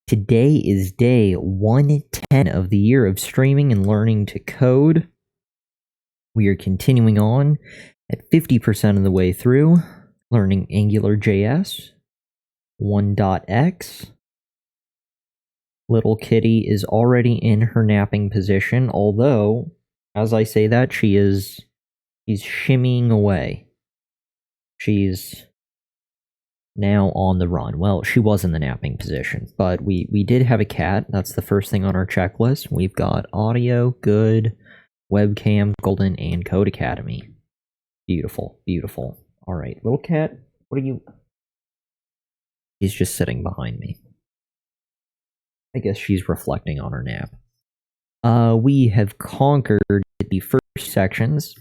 Today is day 110 of the year of streaming and learning to code. We are continuing on at 50% of the way through, learning AngularJS 1.x. Little kitty is already in her napping position, although, as I say that, she's shimmying away. She's now on the run. Well, she was in the napping position, but we did have a cat. That's the first thing on our checklist. We've got audio, good, webcam, golden, and codecademy. Beautiful, beautiful. All right, little cat, what are you? He's just sitting behind me. I guess she's reflecting on her nap. We have conquered the first sections,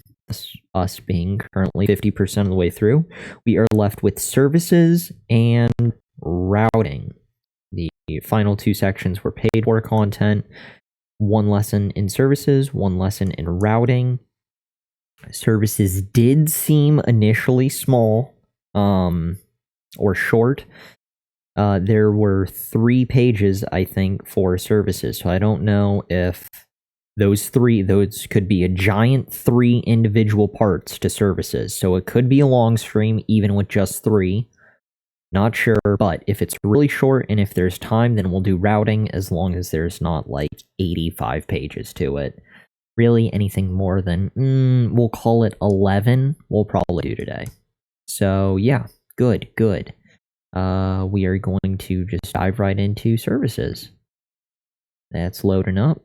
us being currently 50% of the way through. We are left with services and routing. The final two sections were paid for content, one lesson in services, one lesson in routing. Services did seem initially small, or short. There were 3 pages, I think, for services, so I don't know if those could be a giant 3 individual parts to services, so it could be a long stream even with just 3. Not sure, but if it's really short and if there's time, then we'll do routing as long as there's not like 85 pages to it. Really, anything more than, we'll call it 11, we'll probably do today. So yeah, good. We are going to just dive right into services. That's loading up.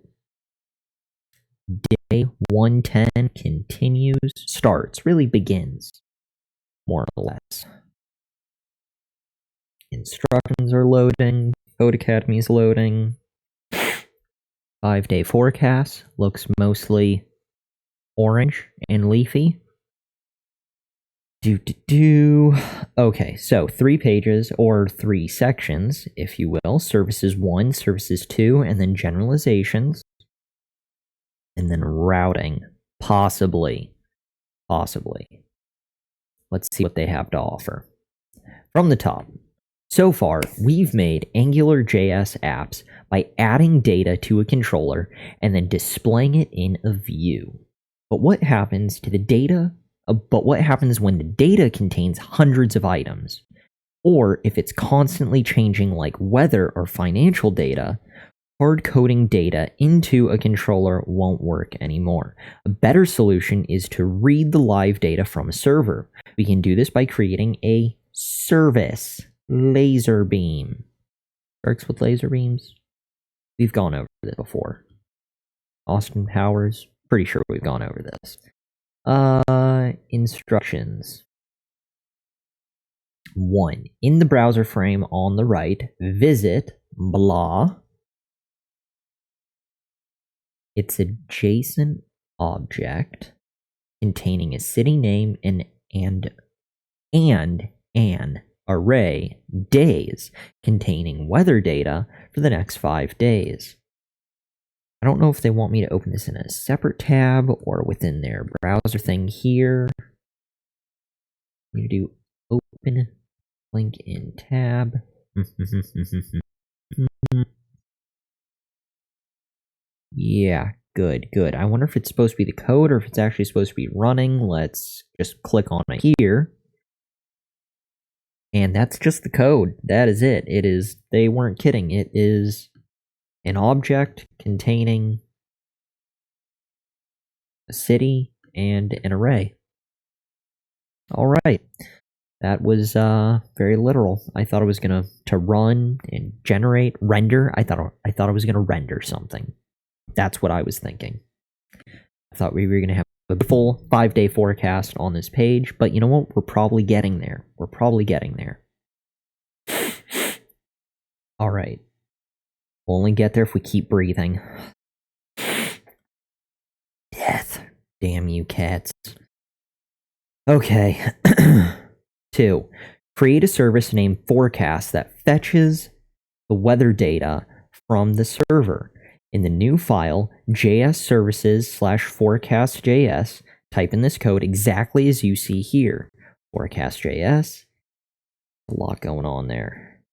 Day 110 continues, starts, really begins, more or less. Instructions are loading, Codecademy is loading. 5-day forecast looks mostly orange and leafy. Okay, so 3 pages, or 3 sections, if you will. Services 1, services 2, and then generalizations. And then routing, possibly. Let's see what they have to offer. From the top, so far, we've made AngularJS apps by adding data to a controller and then displaying it in a view. But what happens to the data? But what happens when the data contains hundreds of items? Or if it's constantly changing like weather or financial data, hard coding data into a controller won't work anymore. A better solution is to read the live data from a server. We can do this by creating a service, laser beam. Works with laser beams? We've gone over this before. Austin Powers, pretty sure we've gone over this. Instructions. 1. In the browser frame on the right, visit blah. It's a JSON object containing a city name and an array days containing weather data for the next 5 days. I don't know if they want me to open this in a separate tab or within their browser thing here. I'm going to do open link in tab. Yeah, good. I wonder if it's supposed to be the code or if it's actually supposed to be running. Let's just click on it here. And that's just the code. That is it. It is, they weren't kidding. It is an object containing a city and an array. All right. That was very literal. I thought it was going to run and generate, render. I thought it was going to render something. That's what I was thinking. I thought we were going to have a full 5-day forecast on this page, but you know what? We're probably getting there. All right. We'll only get there if we keep breathing. Death. Damn you, cats. Okay. 2. Create a service named Forecast that fetches the weather data from the server. In the new file, jsservices/forecast.js, type in this code exactly as you see here. Forecast.js. A lot going on there.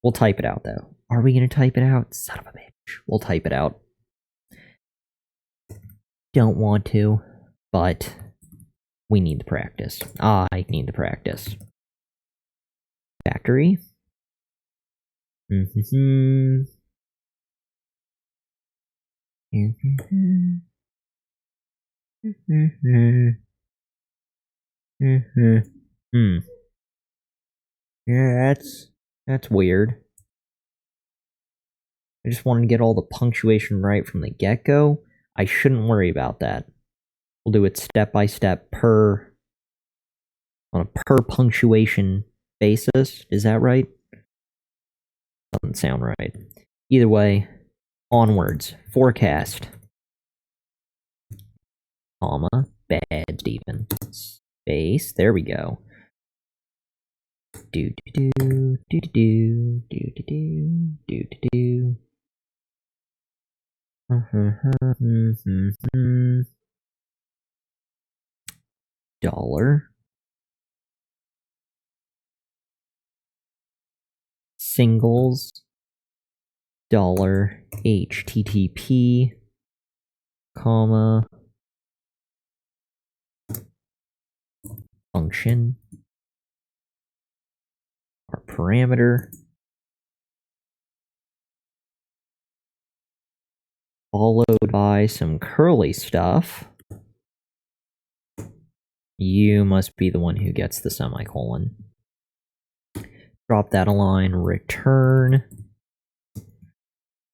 We'll type it out, though. Are we going to type it out? Son of a bitch. We'll type it out. Don't want to, but we need the practice. I need the practice. Factory. Hmm. Yeah, that's weird. I just wanted to get all the punctuation right from the get-go. I shouldn't worry about that. We'll do it step by step on a per punctuation basis. Is that right? Doesn't sound right. Either way, onwards. Forecast. Comma. Bad, Stephen. Space. There we go. Do do do do do do do do do do. Dollar. Singles. Dollar HTTP, comma, function, our parameter, followed by some curly stuff. You must be the one who gets the semicolon. Drop that a line, return,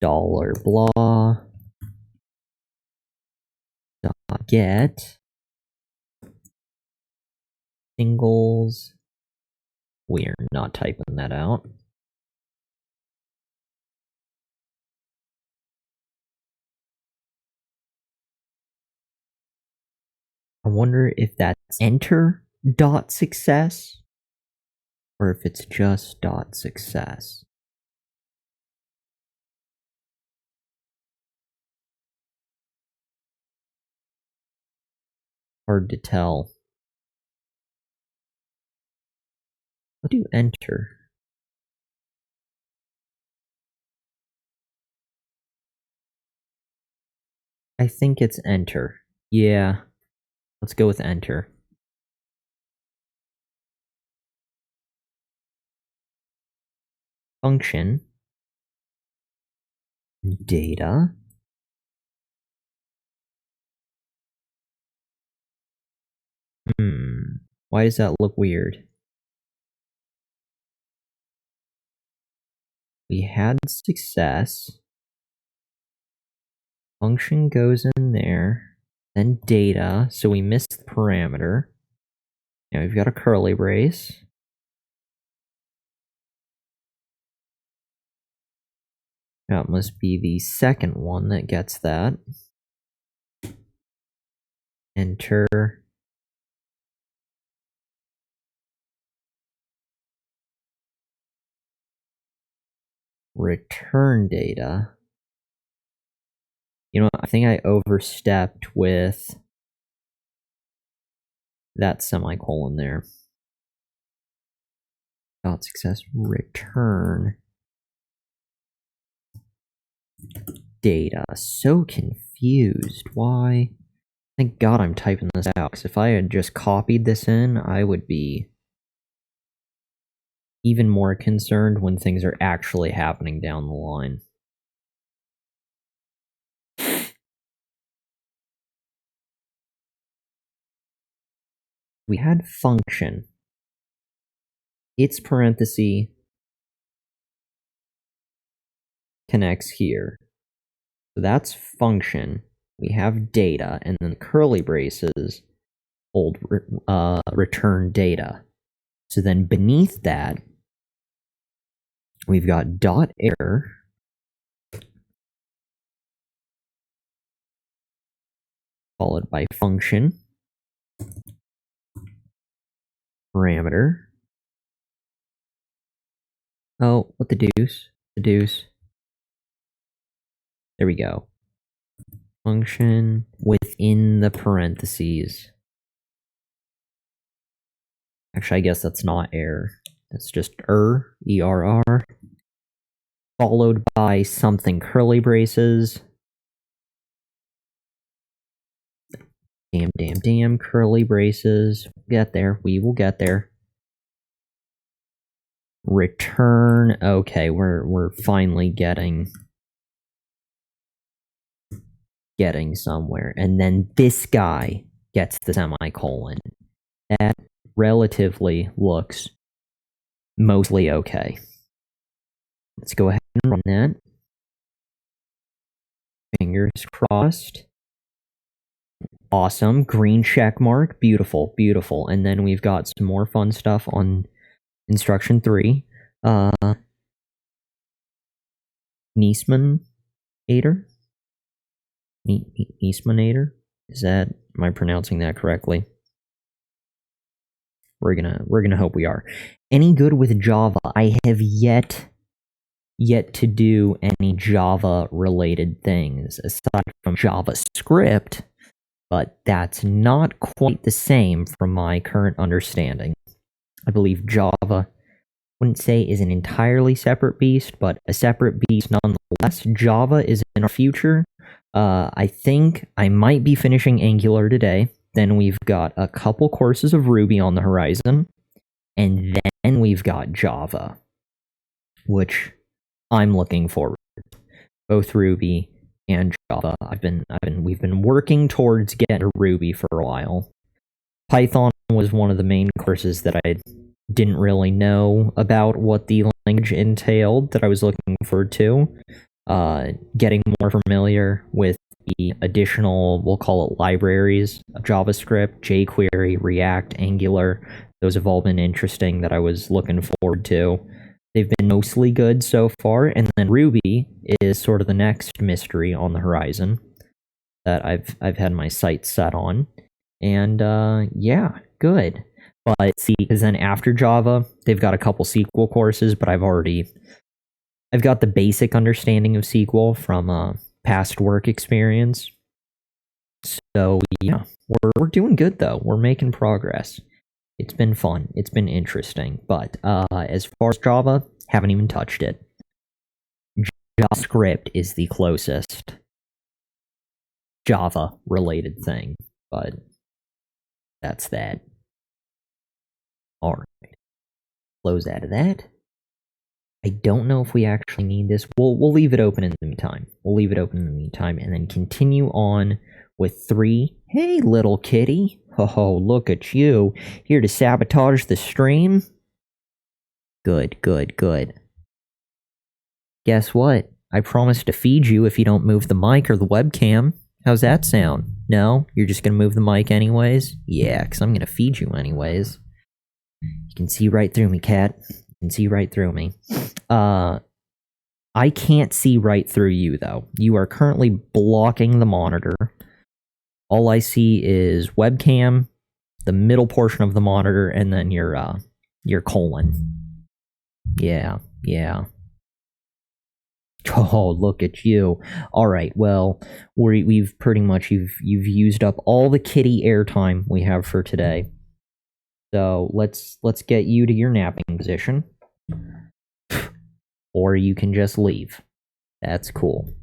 dollar blah, dot get, singles. We are not typing that out. I wonder if that's enter dot success or if it's just dot success. Hard to tell. I'll do enter. I think it's enter. Yeah. Let's go with enter. Function. Data. Why does that look weird? We had success. Function goes in there. Then data. So we missed the parameter. Now we've got a curly brace. That must be the second one that gets that. Enter. Return data. You know, I think I overstepped with that semicolon there. Dot success return data. So confused. Why? Thank God I'm typing this out, because if I had just copied this in, I would be even more concerned when things are actually happening down the line. We had function. Its parenthesis connects here. So that's function. We have data, and then curly braces hold return data. So then beneath that, we've got dot error followed by function parameter. Oh, what the deuce? The deuce. There we go. Function within the parentheses. Actually, I guess that's not error. That's just ERR. followed by something curly braces. Damn, curly braces. Get there. We will get there. Return. Okay, we're finally getting somewhere. And then this guy gets the semicolon. That relatively looks mostly okay. Let's go ahead and run that. Fingers crossed. Awesome. Green check mark. Beautiful, beautiful. And then we've got some more fun stuff on instruction 3. Niesmanator? Niesmanator? Am I pronouncing that correctly? We're gonna hope we are. Any good with Java? I have yet to do any Java related things aside from JavaScript, but that's not quite the same from my current understanding. I believe Java, wouldn't say is an entirely separate beast, but a separate beast nonetheless. Java is in our future. I think I might be finishing Angular today. Then we've got a couple courses of Ruby on the horizon, and then we've got Java, which I'm looking forward to. Both Ruby and Java. We've been working towards getting to Ruby for a while. Python was one of the main courses that I didn't really know about what the language entailed that I was looking forward to. Getting more familiar with the additional, we'll call it libraries of JavaScript, jQuery, React, Angular. Those have all been interesting that I was looking forward to. They've been mostly good so far, and then Ruby is sort of the next mystery on the horizon that I've had my sights set on. And yeah, good. But see, because then after Java, they've got a couple SQL courses, but I've got the basic understanding of SQL from past work experience. So yeah, we're doing good though. We're making progress. It's been fun. It's been interesting. But as far as Java, haven't even touched it. JavaScript is the closest Java related thing, but that's that. All right. Close out of that. I don't know if we actually need this. We'll leave it open in the meantime. And then continue on with 3. Hey, little kitty. Oh, look at you. Here to sabotage the stream? Good. Guess what? I promise to feed you if you don't move the mic or the webcam. How's that sound? No? You're just gonna move the mic anyways? Yeah, because I'm gonna feed you anyways. You can see right through me, cat. You can see right through me. I can't see right through you, though. You are currently blocking the monitor. All I see is webcam, the middle portion of the monitor, and then your colon. Yeah. Oh, look at you. All right, well, we've pretty much, you've used up all the kitty airtime we have for today. So let's get you to your napping position. Or you can just leave. That's cool.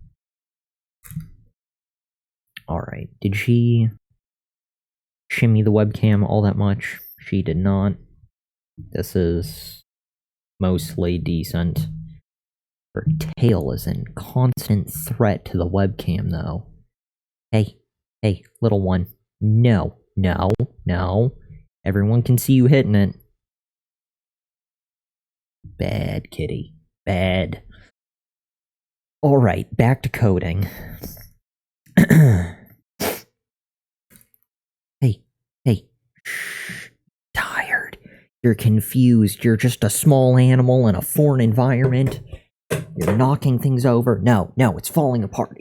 Alright, did she shimmy the webcam all that much? She did not. This is mostly decent. Her tail is in constant threat to the webcam, though. Hey, little one. No. Everyone can see you hitting it. Bad kitty. Bad. Alright, back to coding. Hey. Shh. Tired. You're confused. You're just a small animal in a foreign environment. You're knocking things over. No, it's falling apart.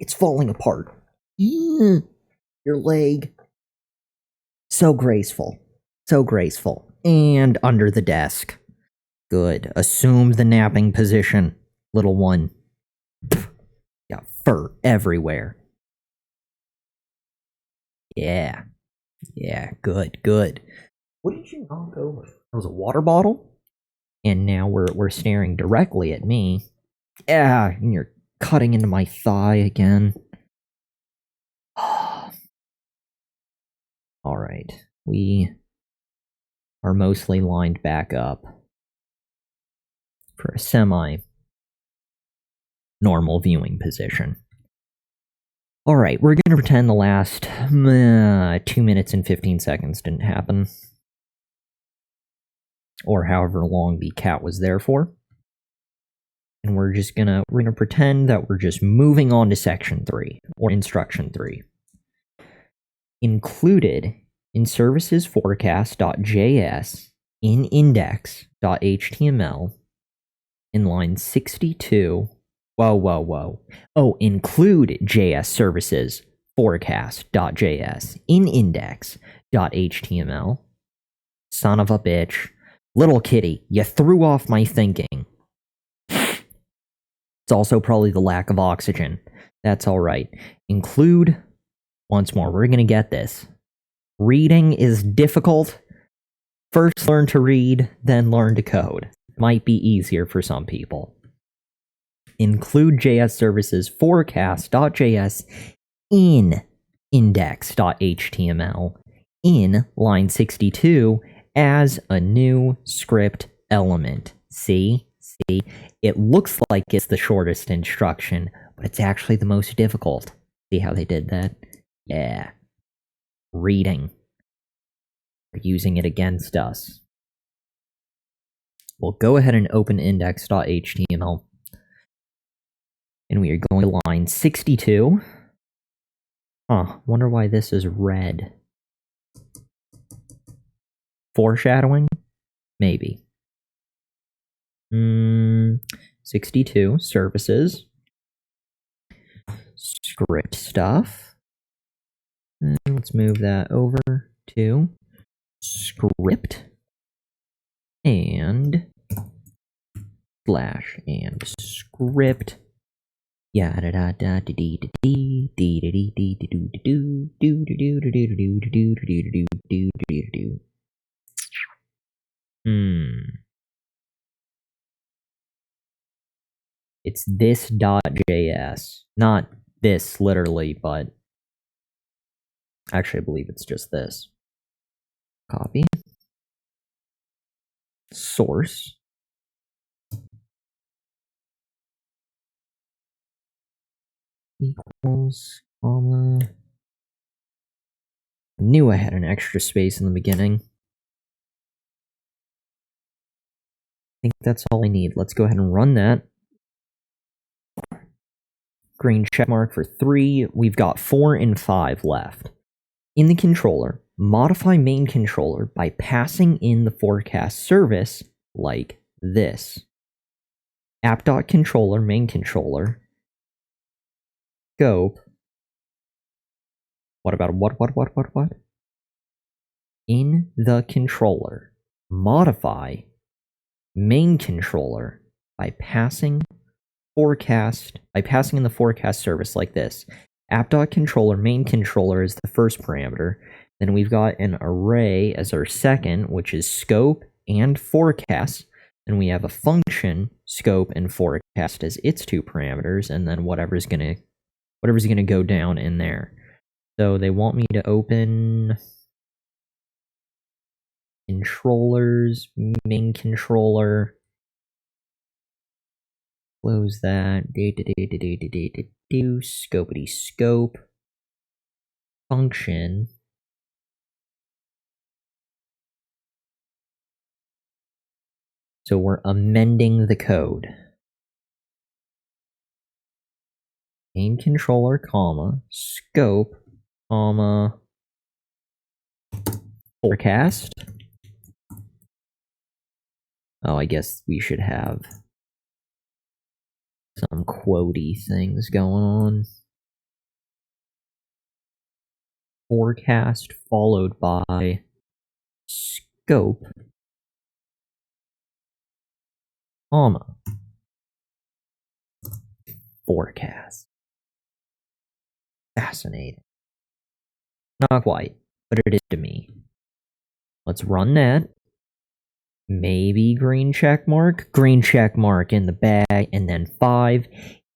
Your leg. So graceful. And under the desk. Good. Assume the napping position, little one. Got fur everywhere. Yeah, good. What did you knock over? That was a water bottle? And now we're staring directly at me. Yeah, and you're cutting into my thigh again. Alright, we are mostly lined back up for a semi-normal viewing position. Alright, we're gonna pretend the last 2 minutes and 15 seconds didn't happen. Or however long the cat was there for. And we're gonna pretend that we're just moving on to section 3, or instruction 3. Included in services forecast.js in index.html in line 62. Whoa. Oh, include JS services forecast.js in index.html. Son of a bitch. Little kitty, you threw off my thinking. It's also probably the lack of oxygen. That's alright. Include, once more, we're gonna get this. Reading is difficult. First learn to read, then learn to code. Might be easier for some people. Include JS services forecast.js in index.html in line 62 as a new script element. See? It looks like it's the shortest instruction, but it's actually the most difficult. See how they did that? Yeah. Reading. They're using it against us. We'll go ahead and open index.html. And we are going to line 62. Wonder why this is red. Foreshadowing? Maybe. 62, services. Script stuff. And let's move that over to script. And slash and script. It's this.js. Not this literally, but actually I believe it's just this. Copy. Source. Equals, comma. Knew I had an extra space in the beginning. I think that's all I need. Let's go ahead and run that. Green check mark for 3. We've got 4 and 5 left. In the controller, modify main controller by passing in the forecast service like this. App.controller main controller. Scope. What about what? In the controller, modify main controller by passing in the forecast service like this. App.controller main controller is the first parameter. Then we've got an array as our second, which is scope and forecast. Then we have a function, scope and forecast as its 2 parameters, and then whatever's gonna go down in there. So they want me to open controllers, main controller. Close that. Scopity scope. Function. So we're amending the code. Main controller, comma, scope, comma, forecast. Oh, I guess we should have some quotey things going on. Forecast followed by scope, comma, forecast. Fascinating. Not quite, but it is to me. Let's run that. maybe green check mark in the bag, and then 5,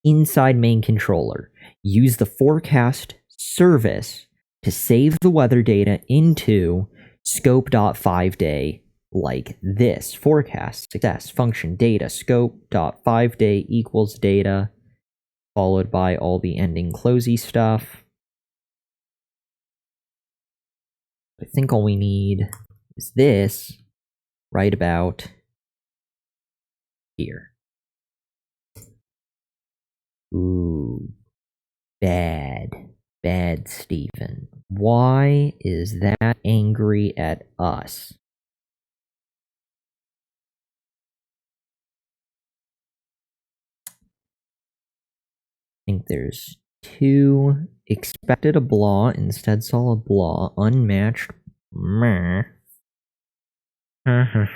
inside main controller. Use the forecast service to save the weather data into scope.5day like this. Forecast success function data scope.5day equals data, followed by all the ending closey stuff. I think all we need is this right about here. Ooh, bad, Stephen. Why is that angry at us? I think there's 2 expected a blah, instead saw a blah, unmatched meh. Did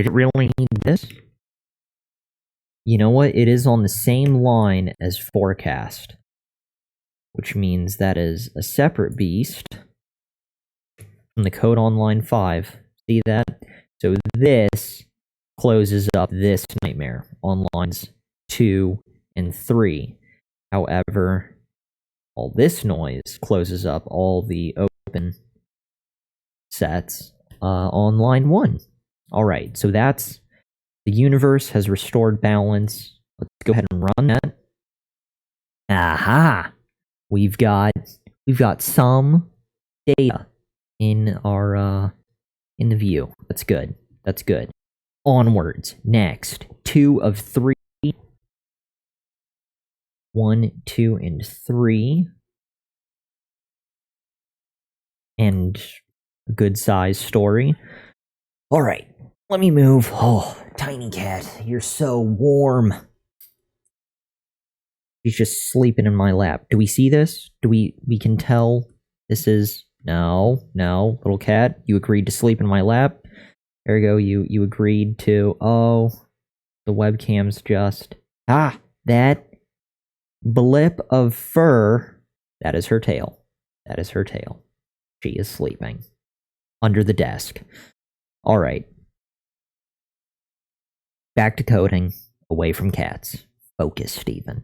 it really need this? You know what? It is on the same line as forecast, which means that is a separate beast from the code on line 5. See that? So this closes up this nightmare on lines 2 and 3. However, all this noise closes up all the open sets on line 1. All right, so that's the universe has restored balance. Let's go ahead and run that. Aha! We've got some data in our in the view. That's good. That's good. Onwards. Next, 2 of 3. 1, 2, and 3. And a good size story. All right, let me move. Oh, tiny cat, you're so warm. She's just sleeping in my lap. Do we see this? We can tell this is... No, little cat, you agreed to sleep in my lap. There you go, you agreed to... Oh, the webcam's just... Ah, that blip of fur, that is her tail. That is her tail. She is sleeping under the desk. All right. Back to coding, away from cats. Focus, Stephen.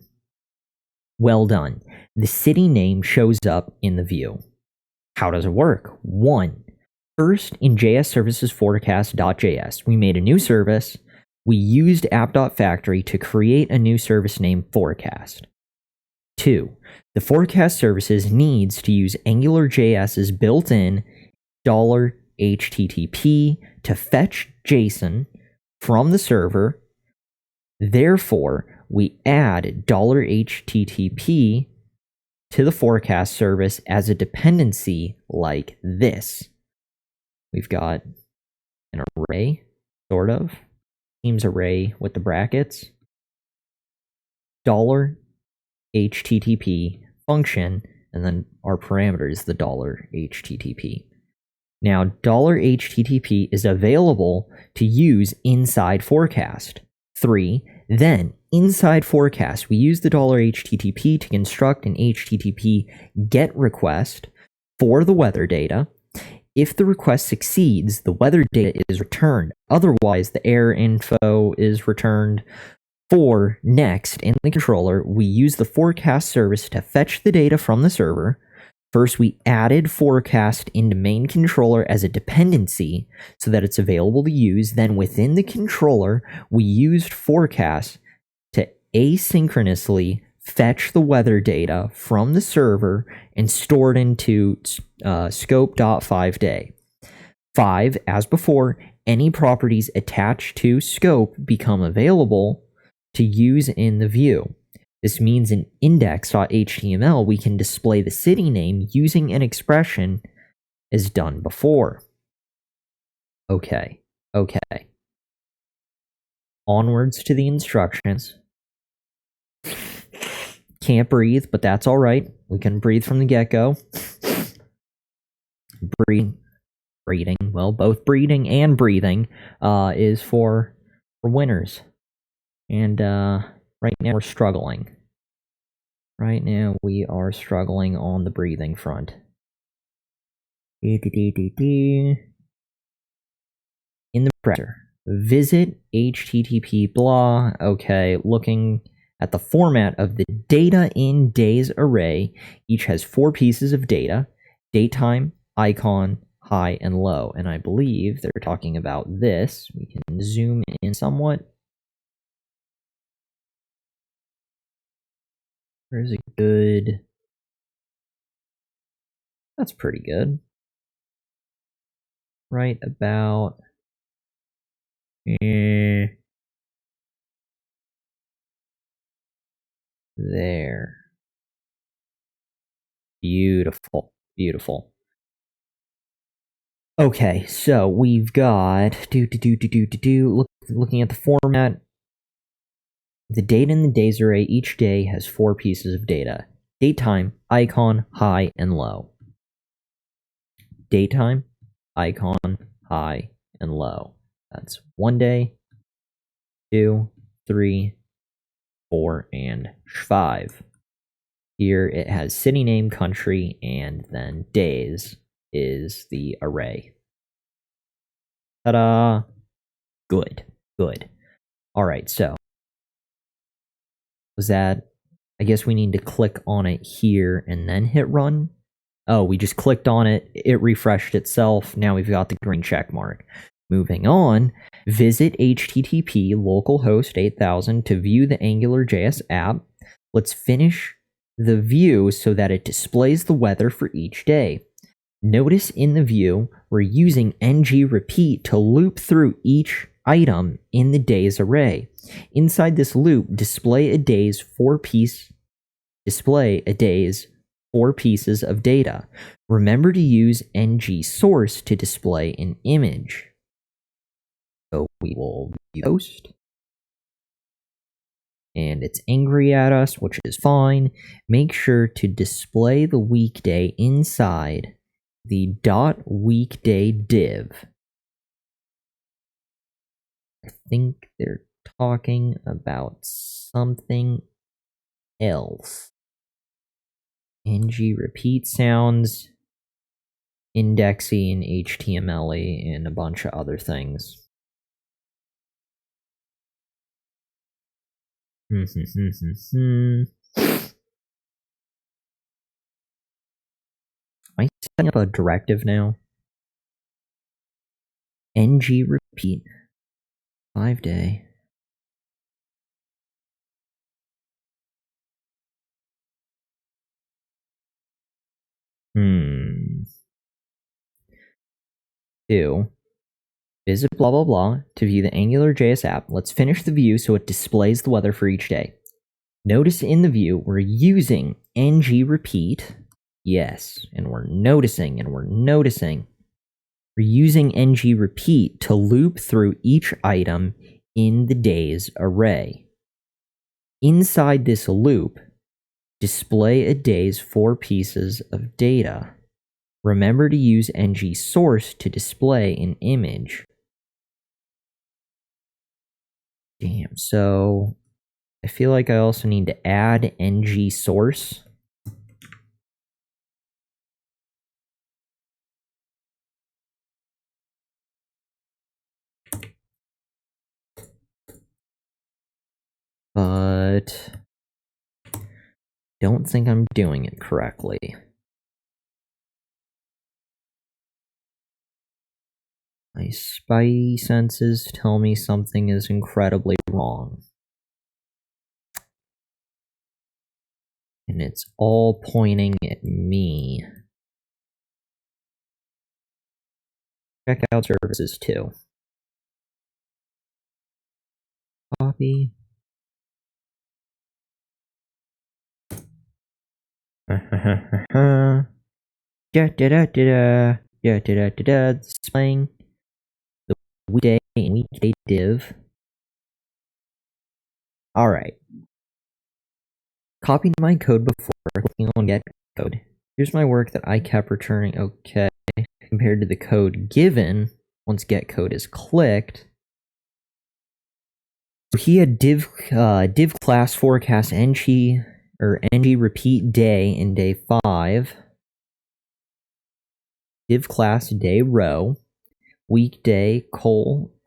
Well done. The city name shows up in the view. How does it work? 1. First, in JS services forecast.js, we made a new service. We used app.factory to create a new service named forecast. 2. The forecast services needs to use AngularJS's built-in $HTTP to fetch JSON from the server. Therefore, we add $HTTP to the forecast service as a dependency like this. We've got an array, sort of. Seems array with the brackets. $HTTP function, and then our parameter is the $HTTP. Now, $HTTP is available to use inside forecast. 3. Then, inside forecast, we use the $HTTP to construct an HTTP GET request for the weather data. If the request succeeds, the weather data is returned. Otherwise, the error info is returned. 4. Next, in the controller, we use the forecast service to fetch the data from the server. First, we added forecast into main controller as a dependency so that it's available to use. Then within the controller, we used forecast to asynchronously fetch the weather data from the server and store it into scope.5day. 5, as before, any properties attached to scope become available to use in the view. This means in index.html, we can display the city name using an expression as done before. Okay. Onwards to the instructions. Can't breathe, but that's all right. We can breathe from the get-go. Breathing. Well, both breeding and breathing is for winners. And right now we're struggling. Right now we are struggling on the breathing front. Visit http blah. Okay, looking at the format of the data in days array, each has 4 pieces of data: date time, icon, high, and low. And I believe they're talking about this. We can zoom in somewhat. Where's a good? That's pretty good. Right about there. Beautiful, beautiful. Okay, so we've got looking at the format. The date in the days array, each day has 4 pieces of data: date time, icon, high, and low. Date time, icon, high, and low. That's 1 day, 2, 3, 4, and 5. Here it has city name, country, and then days is the array. Ta-da! Good, good. All right, so was that? I guess we need to click on it here and then hit run. Oh, we just clicked on it. It refreshed itself. Now we've got the green check mark. Moving on, visit http localhost 8000 to view the AngularJS app. Let's finish the view so that it displays the weather for each day. Notice in the view, we're using ngRepeat to loop through each item in the days array. Inside this loop, display a day's 4 pieces of data. Remember to use ngSource to display an image. So we will view post. And it's angry at us, which is fine. Make sure to display the weekday inside the .weekday div. I think they're talking about something else. ngRepeat sounds indexy and HTML-y and a bunch of other things. Am I setting up a directive now? ngRepeat 5-day. Visit blah blah blah to view the AngularJS app. Let's finish the view so it displays the weather for each day. Notice in the view we're using ngRepeat. Yes, and we're noticing. We're using ngRepeat to loop through each item in the days array. Inside this loop, display a day's 4 pieces of data. Remember to use ngSource to display an image. Damn, so I feel like I also need to add ngSource. But don't think I'm doing it correctly. My spidey senses tell me something is incredibly wrong. And it's all pointing at me. Check out services too. Copy. Displaying the weekday and weekday div. Alright. Copied my code before, clicking on get code. Here's my work that I kept returning. Okay. Compared to the code given, once get code is clicked. So he had div class forecast ngRepeat day in day 5. Div class day row. Weekday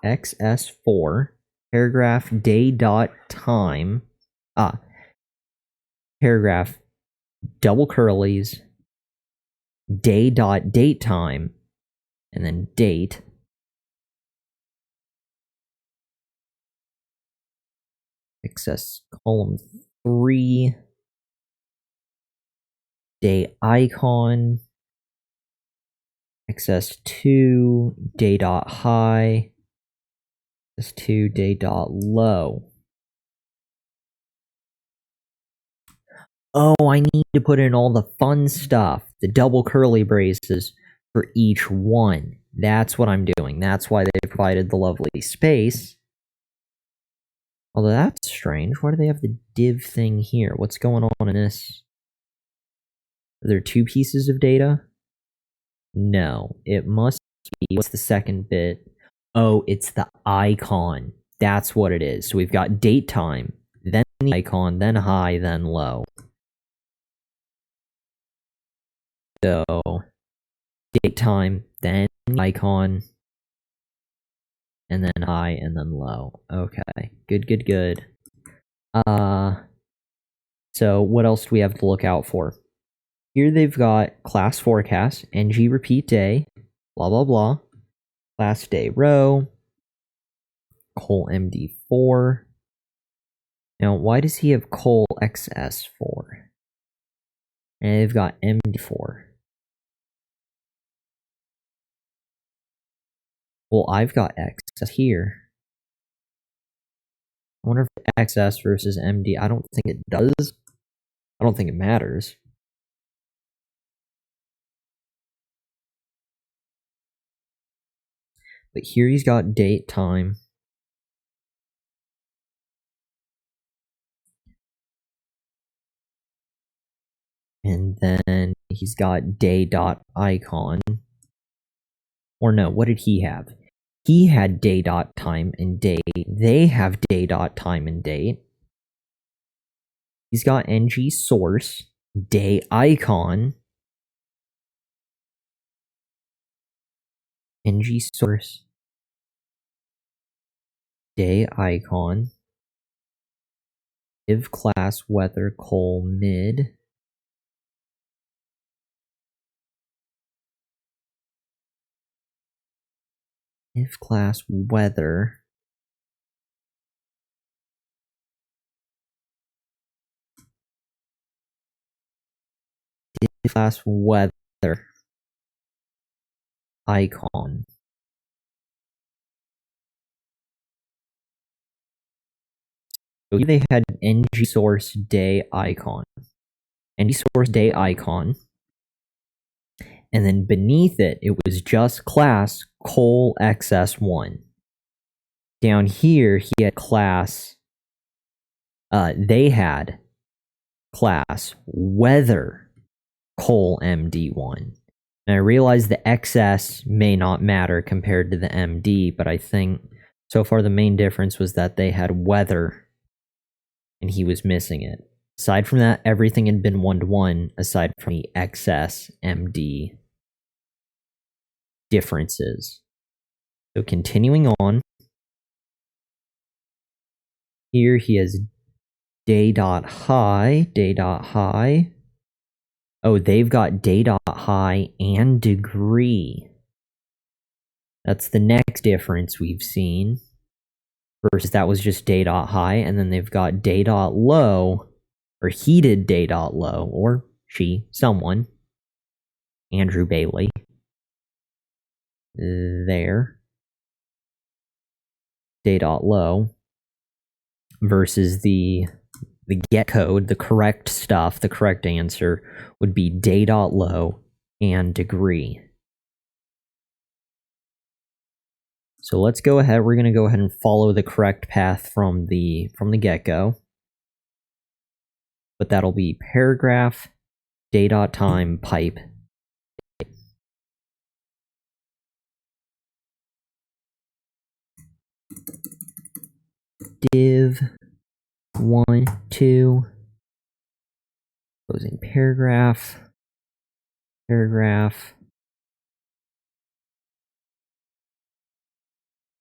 xs4 paragraph day dot time paragraph double curlies day dot date time and then date xs column 3 day icon xs2 day dot high xs2 day dot low. Oh, I need to put in all the fun stuff, the double curly braces for each one. That's what I'm doing. That's why they provided the lovely space. Although that's strange. Why do they have the div thing here? What's going on in this? Are there two pieces of data? No, it must be. What's the second bit? Oh, it's the icon. That's what it is. So we've got date time, then the icon, then high, then low. So date time, then icon, and then high, and then low. Okay, good. So what else do we have to look out for? Here they've got class forecast, ng repeat day, blah blah blah, class day row, col md4. Now why does he have col xs4? And they've got md4. Well, I've got xs here. I wonder if xs versus md, I don't think it does. I don't think it matters. But here he's got date time. And then he's got day dot icon. Or no, what did he have? He had day dot time and date. They have day dot time and date. He's got ng source, day icon, ng source, day icon, div class weather col mid, div class weather, div class weather icon. So they had ng source day icon, ng source day icon, and then beneath it, it was just class col xs1. Down here, he had class, they had class weather col md1. And I realize the xs may not matter compared to the md, but I think so far the main difference was that they had weather and he was missing it. Aside from that, everything had been 1-to-1, aside from the xs md differences. So continuing on, here he has day dot high. Oh, they've got day dot high and degree. That's the next difference we've seen. Versus that was just day dot high, and then they've got day dot low, or he did day dot low, or she, someone, Andrew Bailey. There. Day dot low versus the get code, the correct stuff, the correct answer would be day dot low and degree. So let's go ahead. We're going to go ahead and follow the correct path from the get-go. But that'll be paragraph day dot time pipe. Div 1, 2, closing paragraph,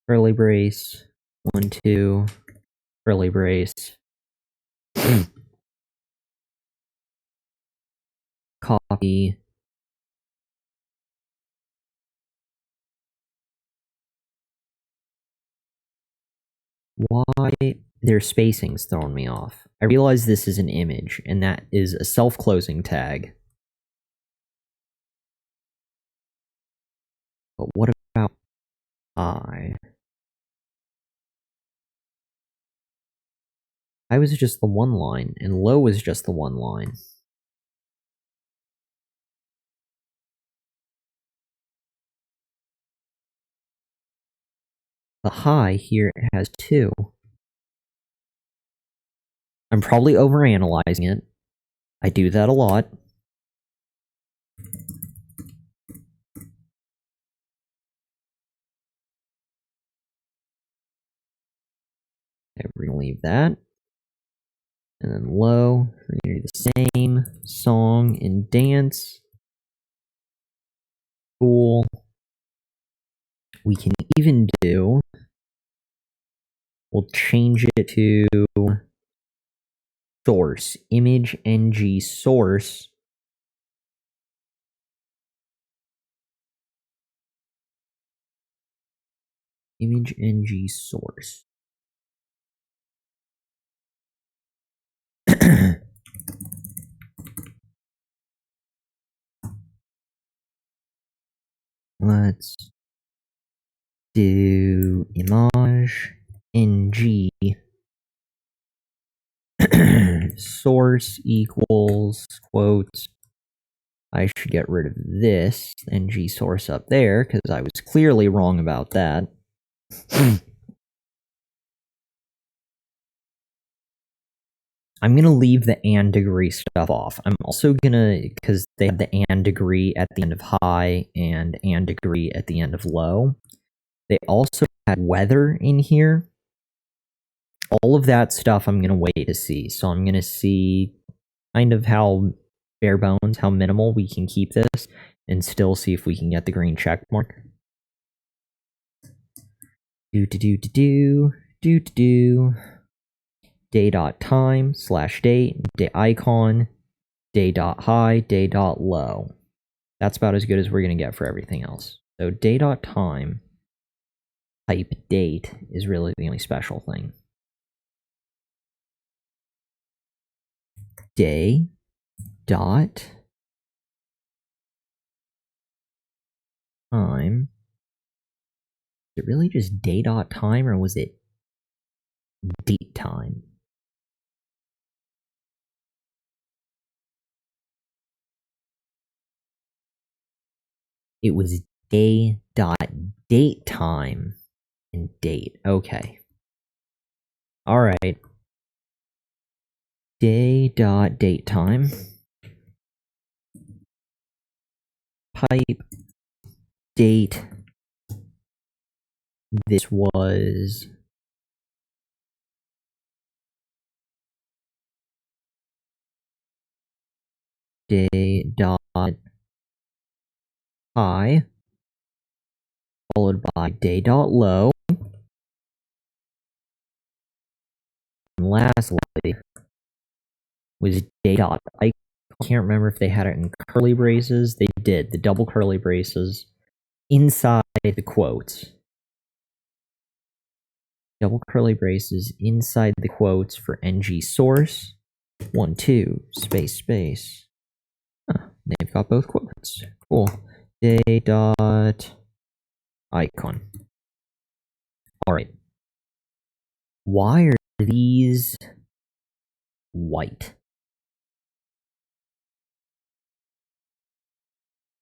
curly brace, 1, 2, curly brace, copy, why their spacing's throwing me off. I realize this is an image, and that is a self-closing tag. But what about high? High was just the one line, and low was just the one line. The high here has 2. I'm probably overanalyzing it. I do that a lot. Okay, we're gonna leave that. And then low, we're gonna do the same song and dance. Cool. We can even do, we'll change it to source, image ng source. Image ng source. Let's do image ng source equals quotes. I should get rid of this ng source up there because I was clearly wrong about that. I'm gonna leave the and degree stuff off. I'm also gonna, because they have the and degree at the end of high and degree at the end of low. They also had weather in here. All of that stuff I'm gonna wait to see. So I'm gonna see kind of how bare bones, how minimal we can keep this, and still see if we can get the green check mark. Day.time / date, day icon, day.high, day.low. That's about as good as we're going to get for everything else. So day.time type date is really the only special thing. Day dot time. Is it really just day.time, or was it date time? It was day.date time and date. Okay. All right. Day.date time. Pipe date. This was day.high followed by day.low. And lastly was day.icon. I can't remember if they had it in curly braces. They did, the double curly braces inside the quotes. Double curly braces inside the quotes for ng source. 1, 2, space. Huh, they've got both quotes. Cool. Day.icon. Alright. Why are these white?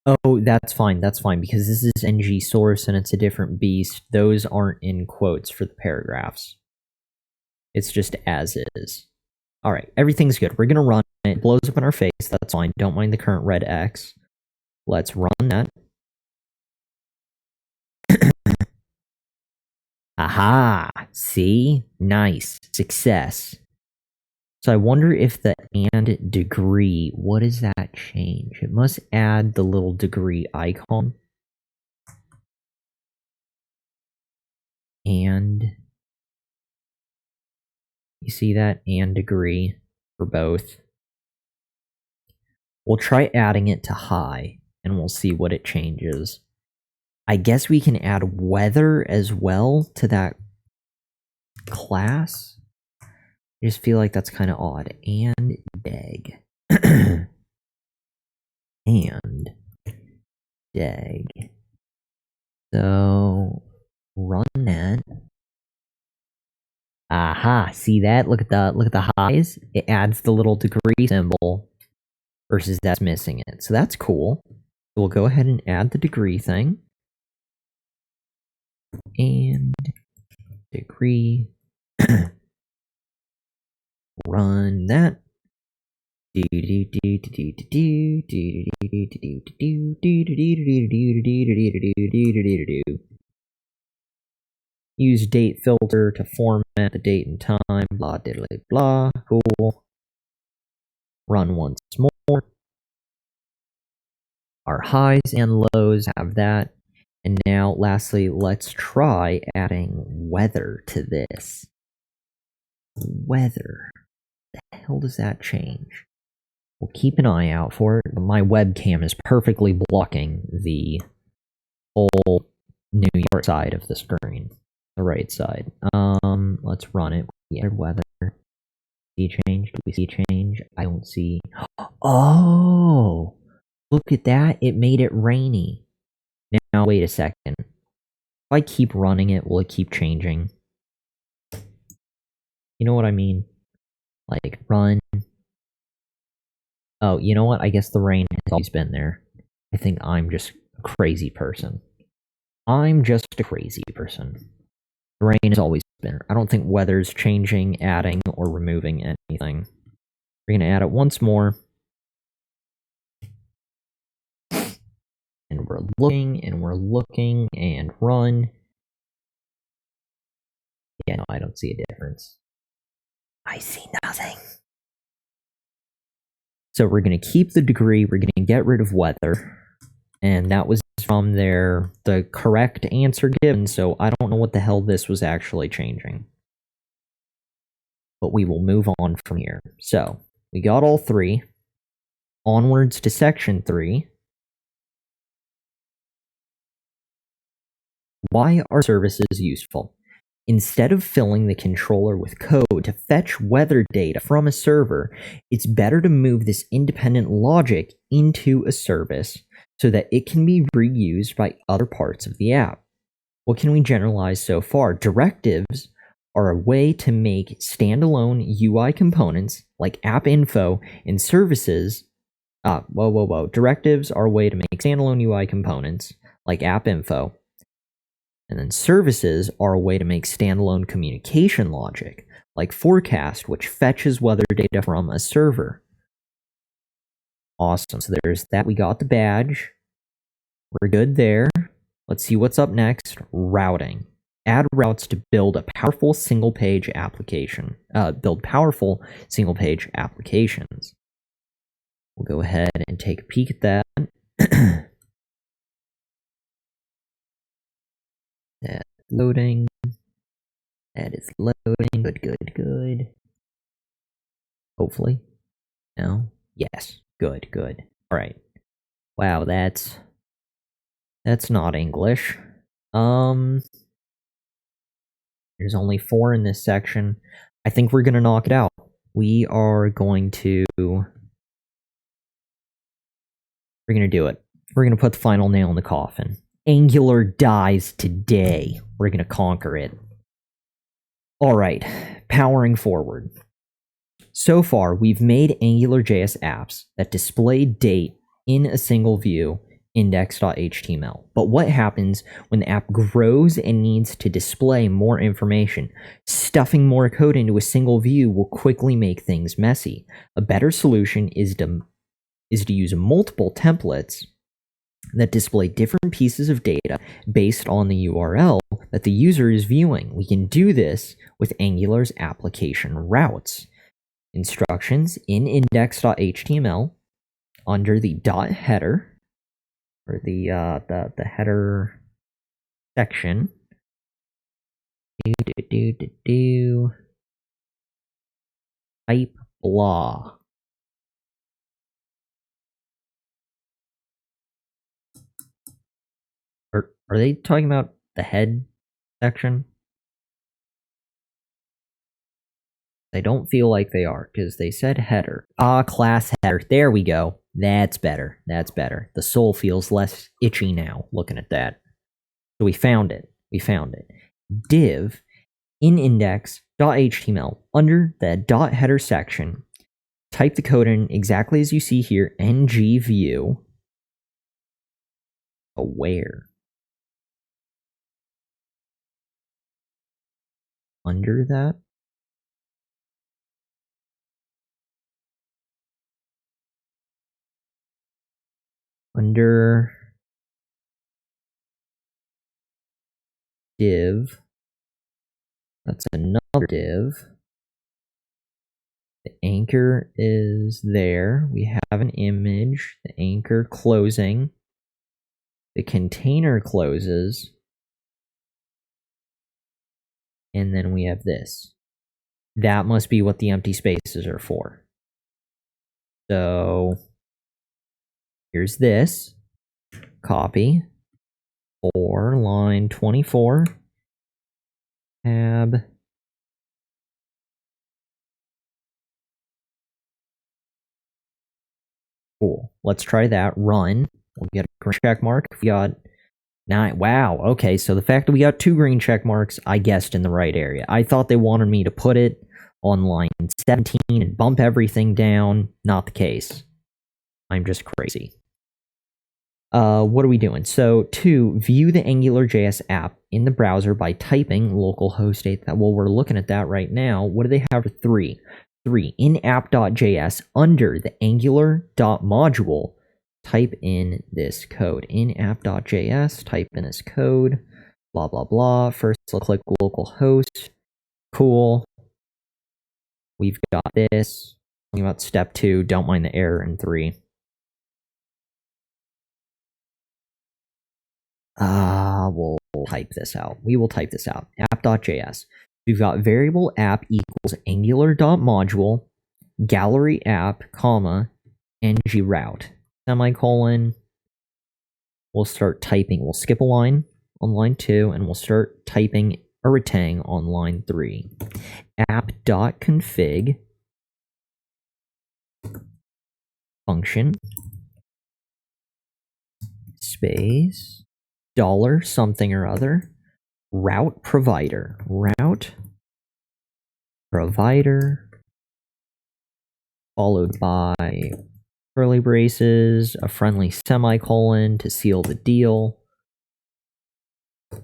Oh, that's fine, because this is ng source and it's a different beast. Those aren't in quotes for the paragraphs. It's just as is. Alright, everything's good. We're gonna run it. It blows up in our face, that's fine. Don't mind the current red X. Let's run that. Aha! See? Nice. Success. So I wonder if the and degree, what does that change? It must add the little degree icon. and you see that and degree for both. We'll try adding it to high and we'll see what it changes. I guess we can add weather as well to that class. I just feel like that's kind of odd. And dag. And dag. So run that. Aha, see that? Look at the highs. It adds the little degree symbol versus that's missing it. So that's cool. So we'll go ahead and add the degree thing. And degree. Run that. Use date filter to format the date and time, blah diddly blah, cool. Run once more. Our highs and lows have that. And now, lastly, let's try adding weather to this. Weather. The hell does that change? We'll keep an eye out for it. My webcam is perfectly blocking the whole New York side of the screen. The right side. Let's run it. We added weather. See change? Do we see change? I don't see. Oh! Look at that. It made it rainy. Now, wait a second. If I keep running it, will it keep changing? You know what I mean? Like, run. Oh, you know what? I guess the rain has always been there. I think I'm just a crazy person. I'm just a crazy person. The rain has always been there. I don't think weather's changing, adding, or removing anything. We're going to add it once more. And we're looking, and run. Yeah, no, I don't see a difference. I see nothing. So we're going to keep the degree, we're going to get rid of weather, and that was from the correct answer given, so I don't know what the hell this was actually changing. But we will move on from here. So, we got all three. Onwards to section 3. Why are services useful? Instead of filling the controller with code to fetch weather data from a server, it's better to move this independent logic into a service so that it can be reused by other parts of the app. What can we generalize so far? Directives are a way to make standalone UI components like app info and services. Directives are a way to make standalone UI components like app info. And then services are a way to make standalone communication logic, like forecast, which fetches weather data from a server. Awesome. So there's that. We got the badge. We're good there. Let's see what's up next. Routing. Add routes to build a powerful single-page application. Build powerful single-page applications. We'll go ahead and take a peek at that. That's loading. That is loading. Good. Hopefully. No? Yes. Good. All right. Wow, that's not English. There's only 4 in this section. I think we're gonna knock it out. We're gonna do it. We're gonna put the final nail in the coffin. Angular dies today. We're gonna conquer it. Alright, powering forward. So far, we've made AngularJS apps that display date in a single view, index.html. But what happens when the app grows and needs to display more information? Stuffing more code into a single view will quickly make things messy. A better solution is to use multiple templates that display different pieces of data based on the URL that the user is viewing. We can do this with Angular's application routes. Instructions in index.html under the .header, or the header section. Type blah. Are they talking about the head section? They don't feel like they are, because they said header. Class header. There we go. That's better. That's better. The soul feels less itchy now, looking at that. So we found it. We found it. Div in index.html under the .header section. Type the code in exactly as you see here, ngview aware. Under that, under div, that's another div. The anchor is there. We have an image, the anchor closing. The container closes. And then we have this. That must be what the empty spaces are for. So here's this. Copy. For line 24. Tab. Cool. Let's try that. Run. We'll get a green check mark. We got 9. Wow. Okay, so the fact that we got 2 green check marks, I guessed in the right area. I thought they wanted me to put it on line 17 and bump everything down. Not the case. I'm just crazy. What are we doing? So, to view the AngularJS app in the browser by typing localhost 8. Well, we're looking at that right now. What do they have for 3? 3. In app.js under the angular.module, type in this code. In app.js, type in this code. Blah, blah, blah. First, I'll click localhost. Cool. We've got this. Talking about step 2. Don't mind the error in 3. We'll type this out. We will type this out. App.js. We've got variable app equals angular.module, gallery app, comma, ng route, semicolon. We'll start typing. We'll skip a line on line 2, and we'll start typing a retang on line 3. App.config function space dollar something or other route provider followed by curly braces, a friendly semicolon to seal the deal,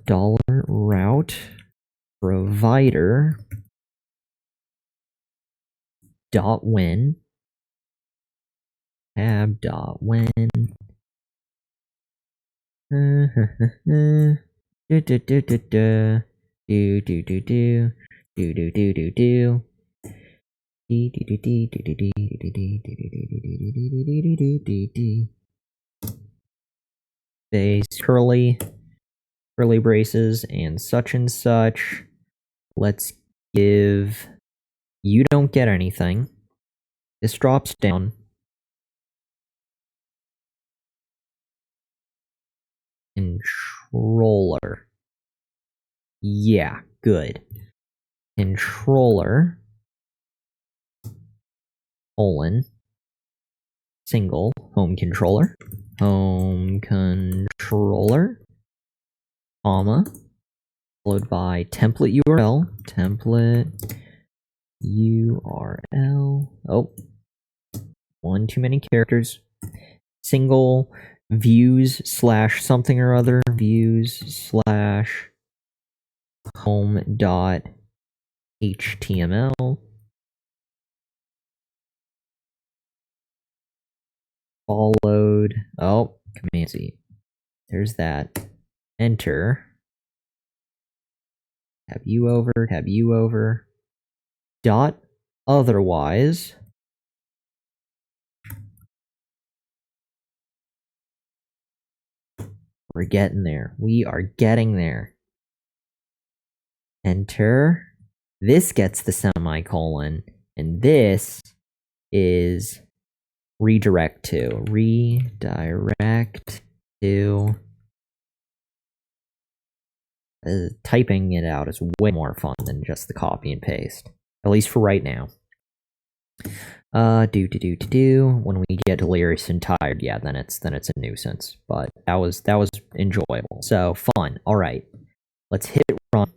dollar route provider dot win tab dot win do do do do do do do do do do do do do do Base curly braces and such. Let's give you don't get anything. This drops down. Controller. Yeah, good. Controller colon single home controller comma followed by template URL. Oh, one too many characters. Single views slash something or other views slash home dot html followed. Oh, Command C. There's that. Enter. Tab U over. Dot otherwise. We're getting there. We are getting there. enter. This gets the semicolon, and this is redirect to. Redirect to. Typing it out is way more fun than just the copy and paste, at least for right now. When we get delirious and tired, yeah, then it's a nuisance. But that was enjoyable. So fun. All right, let's hit run.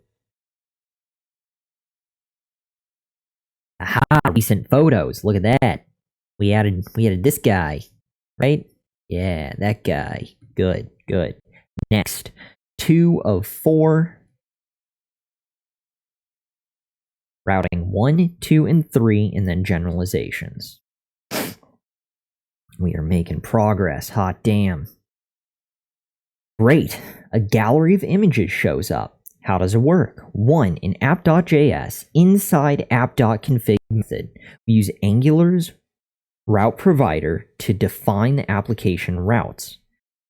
Aha! Recent photos. Look at that. We added this guy, right? Yeah, that guy. Good. Next, 2 of 4. Routing 1, 2, and 3, and then generalizations. We are making progress. Hot damn. Great. A gallery of images shows up. How does it work? 1. In app.js, inside app.config method, we use Angular's route provider to define the application routes.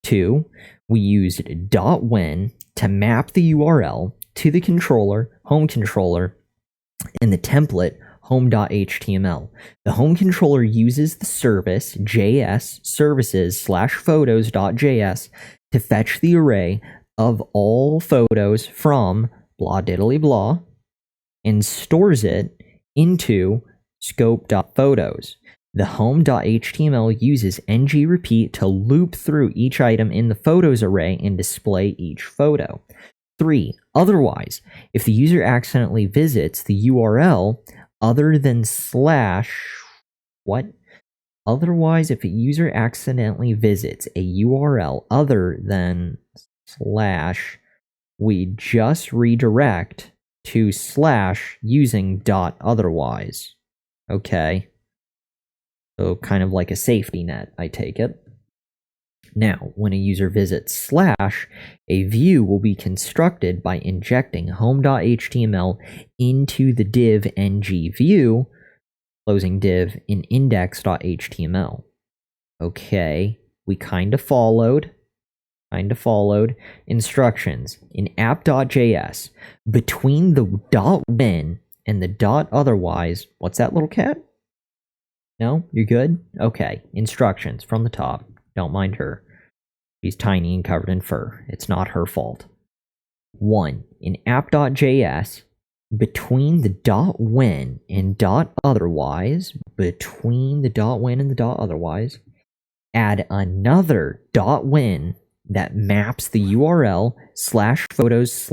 2. We use .when to map the URL to the controller, home controller, and the template home.html. The home controller uses the service js services/photos.js to fetch the array of all photos from blah diddly blah and stores it into scope.photos. The home.html uses ngRepeat to loop through each item in the photos array and display each photo. 3. Otherwise, if the user accidentally visits the URL other than Otherwise, if a user accidentally visits a URL other than / we just redirect to / using .otherwise. Okay. So kind of like a safety net, I take it. Now, when a user visits /, a view will be constructed by injecting home.html into the div ngView, closing div in index.html. Okay, we kind of followed instructions in app.js. Between the .when and the .otherwise, what's that little cat? No? You're good? Okay, instructions from the top. Don't mind her. She's tiny and covered in fur. It's not her fault. 1. In app.js, between the .when and .otherwise, add another .when that maps the URL /photos/:id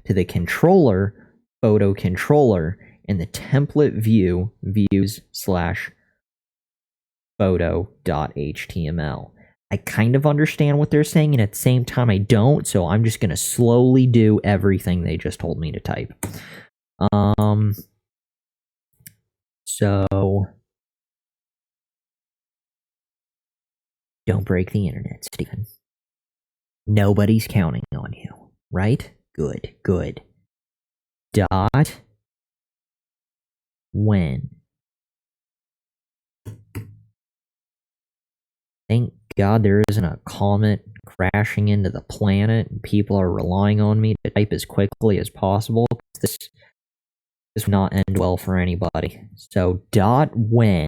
to the controller, photo controller, and the template view views/photo.html. I kind of understand what they're saying, and at the same time I don't, so I'm just going to slowly do everything they just told me to type. So don't break the internet, Stephen. Nobody's counting on you, right? Good. .when. Thank God there isn't a comet crashing into the planet and people are relying on me to type as quickly as possible. This will not end well for anybody. So .when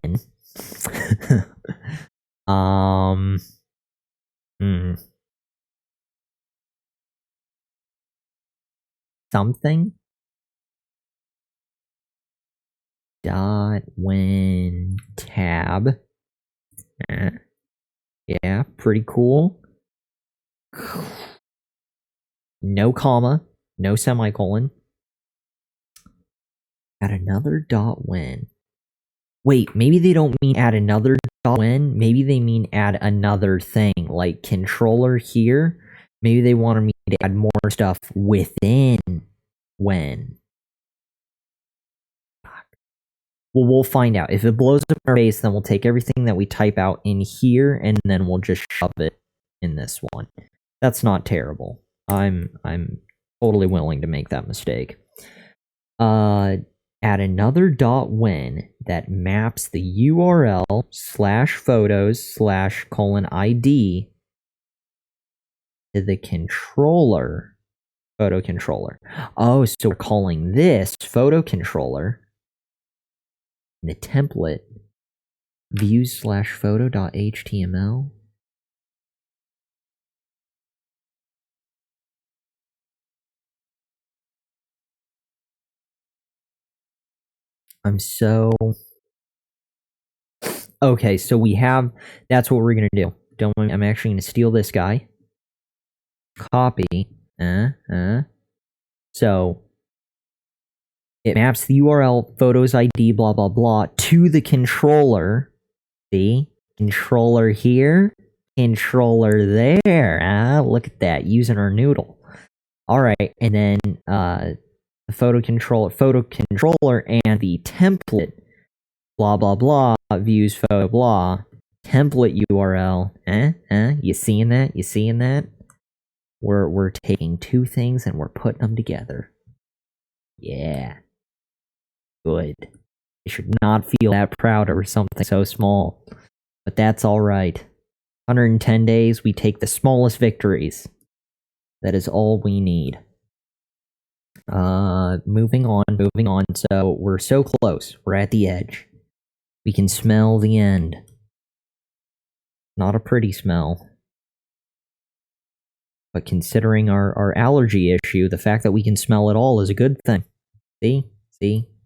something .when tab. Yeah, pretty cool. No comma, no semicolon. Add another .when. Wait, maybe they don't mean add another .when. Maybe they mean add another thing, like controller here. Maybe they wanted me to add more stuff within when. Well, we'll find out. If it blows up our face, then we'll take everything that we type out in here, and then we'll just shove it in this one. That's not terrible. I'm totally willing to make that mistake. Add another .when that maps the URL /photos/:id to the controller, photo controller. Oh, so we're calling this photo controller. The template views/photo.html. I'm so... Okay, so we have... That's what we're going to do. I'm actually going to steal this guy. Copy. So it maps the URL, photos ID, blah, blah, blah, to the controller. See? Controller here, controller there. Look at that, using our noodle. All right, and then the photo controller, and the template, blah, blah, blah, views photo, blah, template URL. You seeing that? You seeing that? We're taking two things and we're putting them together. Yeah. Good. I should not feel that proud over something so small. But that's alright. 110 days, we take the smallest victories. That is all we need. Moving on. So, we're so close. We're at the edge. We can smell the end. Not a pretty smell. But considering our allergy issue, the fact that we can smell it all is a good thing. See?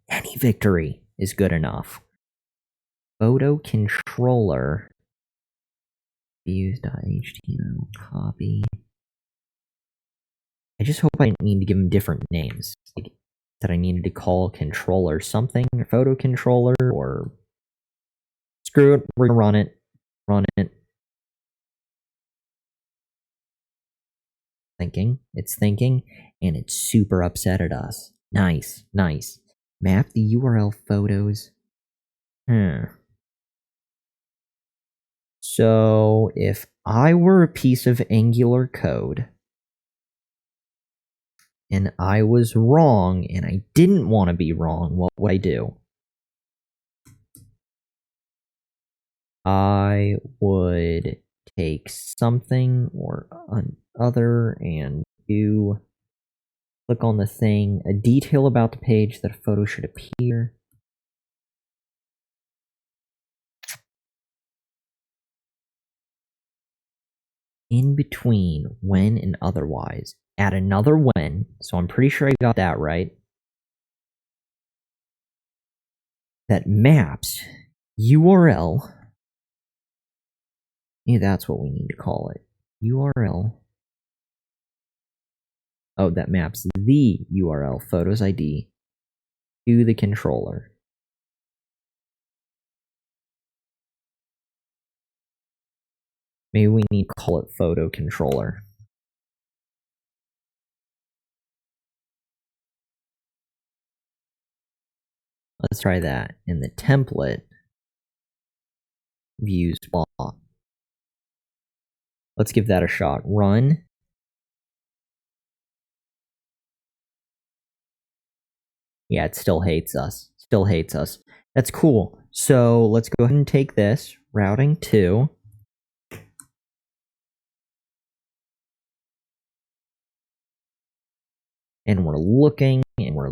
Any victory is good enough. Photo controller. Views.html. Copy. I just hope I didn't need to give them different names. Like, that I needed to call controller something, or photo controller, or... Screw it, we're gonna run it. It's thinking, and it's super upset at us. Nice. Map the URL photos. So, if I were a piece of Angular code, and I was wrong, and I didn't want to be wrong, what would I do? I would take something or another and click on the thing, a detail about the page that a photo should appear. In between, when and otherwise. Add another when, so I'm pretty sure I got that right. That maps URL. Yeah, that's what we need to call it. URL. Oh, that maps the URL, photos ID, to the controller. Maybe we need to call it photo controller. Let's try that. In the template, views blah. Let's give that a shot. Run. Yeah, it still hates us. That's cool. So let's go ahead and take this. Routing 2. And we're looking, and we're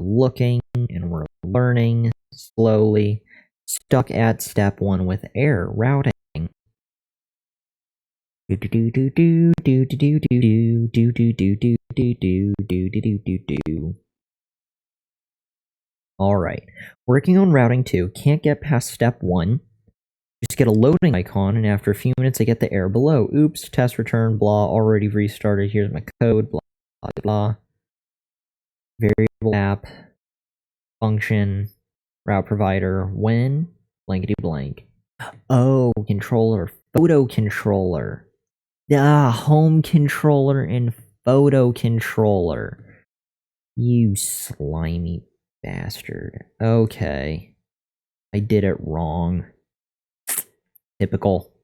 learning slowly. Stuck at step 1 with error. Routing. Alright. Working on routing 2. Can't get past step 1. Just get a loading icon, and after a few minutes I get the error below. Oops, test return, blah, already restarted. Here's my code, blah, blah, blah. Variable app, function, route provider, when, blankety blank. Oh, controller, photo controller. Home controller and photo controller. You slimy bastard. Okay. I did it wrong. Typical.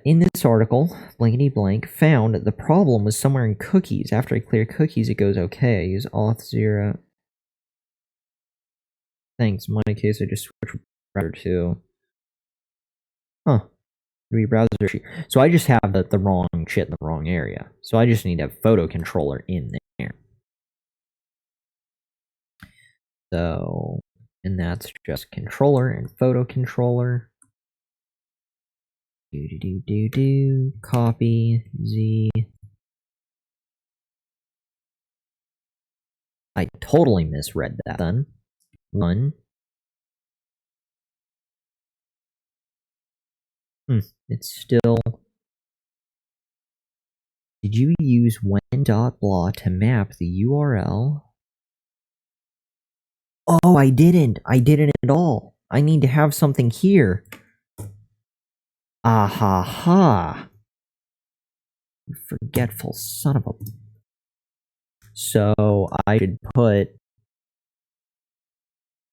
In this article, blankety blank found the problem was somewhere in cookies. After I clear cookies, it goes okay. I use auth 0. Thanks. In my case, I just switch router to. Huh. browser. So I just have the wrong shit in the wrong area. So I just need to have photo controller in there. So, and that's just controller and photo controller. Copy Z. I totally misread that then. 1. It's still. Did you use when.blah to map the URL? Oh, I didn't. I didn't at all. I need to have something here. Ah ha ha. Forgetful son of a. So I should put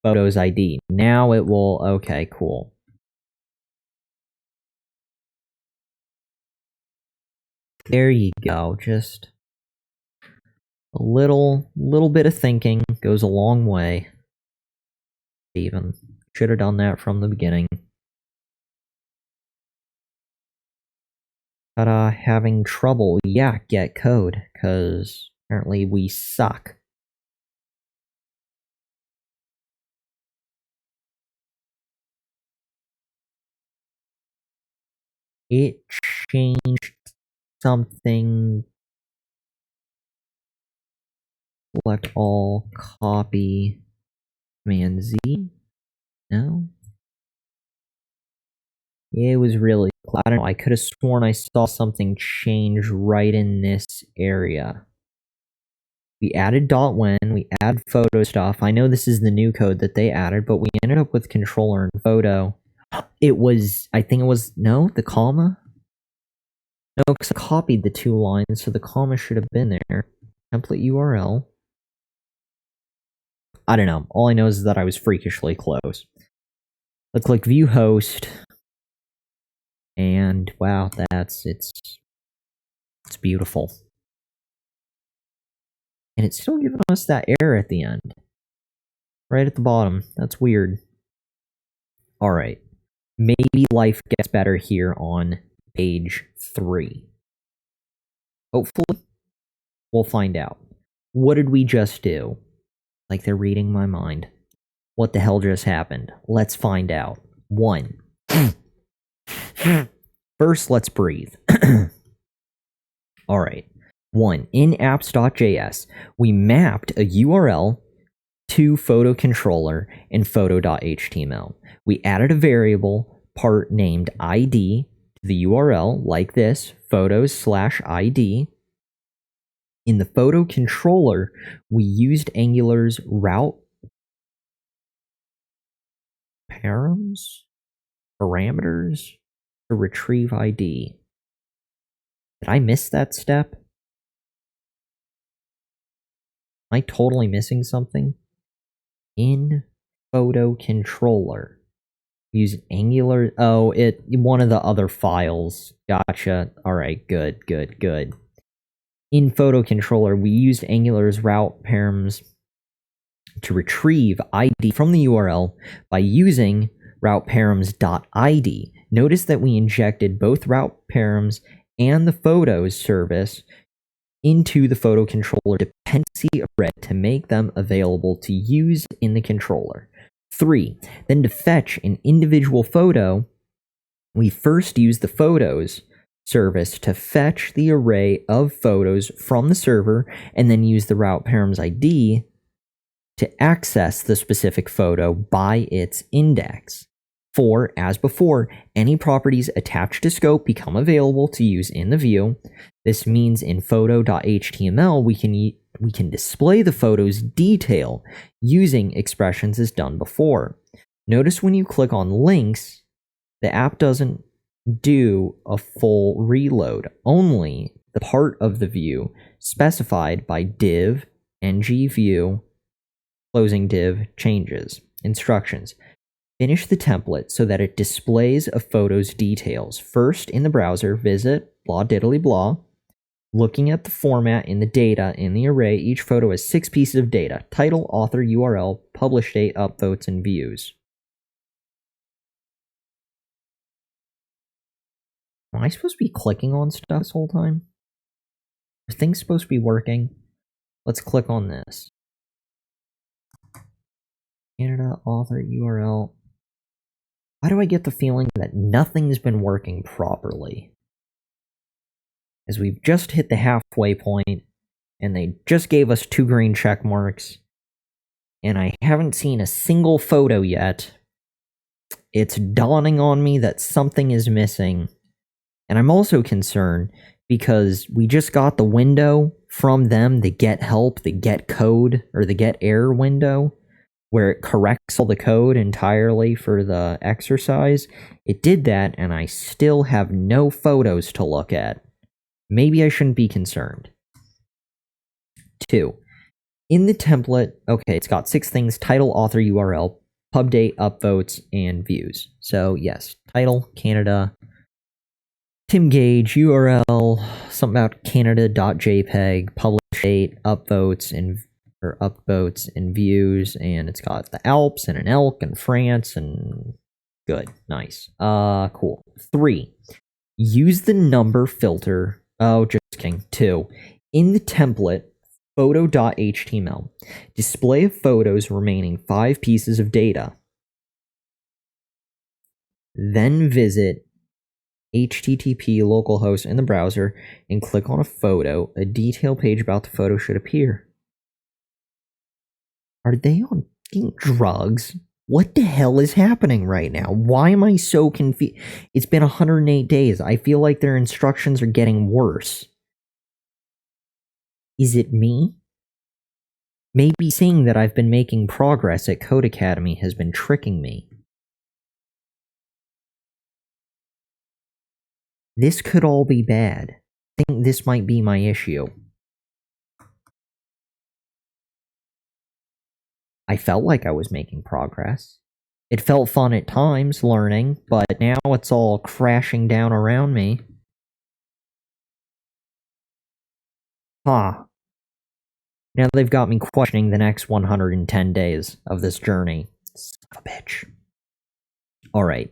photos ID. Now it will. Okay, cool. There you go. Just a little bit of thinking goes a long way. Even should have done that from the beginning. But having trouble, yeah, get code, because apparently we suck. It changed something. Select all, copy, Command Z. No? It was really, I don't know, I could have sworn I saw something change right in this area. We added .when, we add photo stuff. I know this is the new code that they added, but we ended up with controller and photo. It was, I think it was, no, the comma? No, because I copied the 2 lines, so the comma should have been there. Template URL. I don't know. All I know is that I was freakishly close. Let's click view host. And wow, it's beautiful. And it's still giving us that error at the end. Right at the bottom. That's weird. Alright. Maybe life gets better here on page 3. Hopefully. We'll find out. What did we just do? Like they're reading my mind. What the hell just happened? Let's find out. 1. First, let's breathe. Alright. 1. In apps.js, we mapped a URL to photo controller in photo.html. We added a variable part named ID to the URL like this, photos/ID. In the photo controller, we used Angular's route parameters to retrieve ID. Did I miss that step? Am I totally missing something? In photo controller, use Angular. Oh, one of the other files. Gotcha. All right, good. In photo controller, we used Angular's route params to retrieve ID from the URL by using route params.id. Notice that we injected both route params and the photos service into the photo controller dependency array to make them available to use in the controller. 3. Then to fetch an individual photo, we first use the photos service to fetch the array of photos from the server and then use the route params ID to access the specific photo by its index. 4. As before, any properties attached to scope become available to use in the view. This means in photo.html, we can display the photo's detail using expressions as done before. Notice when you click on links, the app doesn't do a full reload, only the part of the view specified by div ngView closing div changes. Instructions. Finish the template so that it displays a photo's details. First, in the browser, visit blah diddly blah. Looking at the format in the data in the array, each photo has 6 pieces of data: title, author, URL, publish date, upvotes, and views. Am I supposed to be clicking on stuff this whole time? Are things supposed to be working? Let's click on this. Canada author URL. Why do I get the feeling that nothing's been working properly? As we've just hit the halfway point, and they just gave us 2 green check marks, and I haven't seen a single photo yet. It's dawning on me that something is missing. And I'm also concerned because we just got the window from them, the get help, the get code, or the get error window, where it corrects all the code entirely for the exercise. It did that, and I still have no photos to look at. Maybe I shouldn't be concerned. 2. In the template, okay, it's got 6 things: title, author, URL, pub date, upvotes, and views. So yes, title, Canada, Tim Gage, URL, something about Canada.jpg, publish date, upvotes, and views, and it's got the Alps and an elk and France, and good, nice. Cool. 3. Use the number filter. Oh, just kidding. 2. In the template, photo.html, display of photos remaining 5 pieces of data. Then visit HTTP localhost in the browser and click on a photo. A detail page about the photo should appear. Are they on drugs? What the hell is happening right now? Why am I so confused? It's been 108 days. I feel like their instructions are getting worse. Is it me? Maybe seeing that I've been making progress at Codecademy has been tricking me. This could all be bad. I think this might be my issue. I felt like I was making progress. It felt fun at times, learning, but now it's all crashing down around me. Huh. Now they've got me questioning the next 110 days of this journey. Son of a bitch. Alright.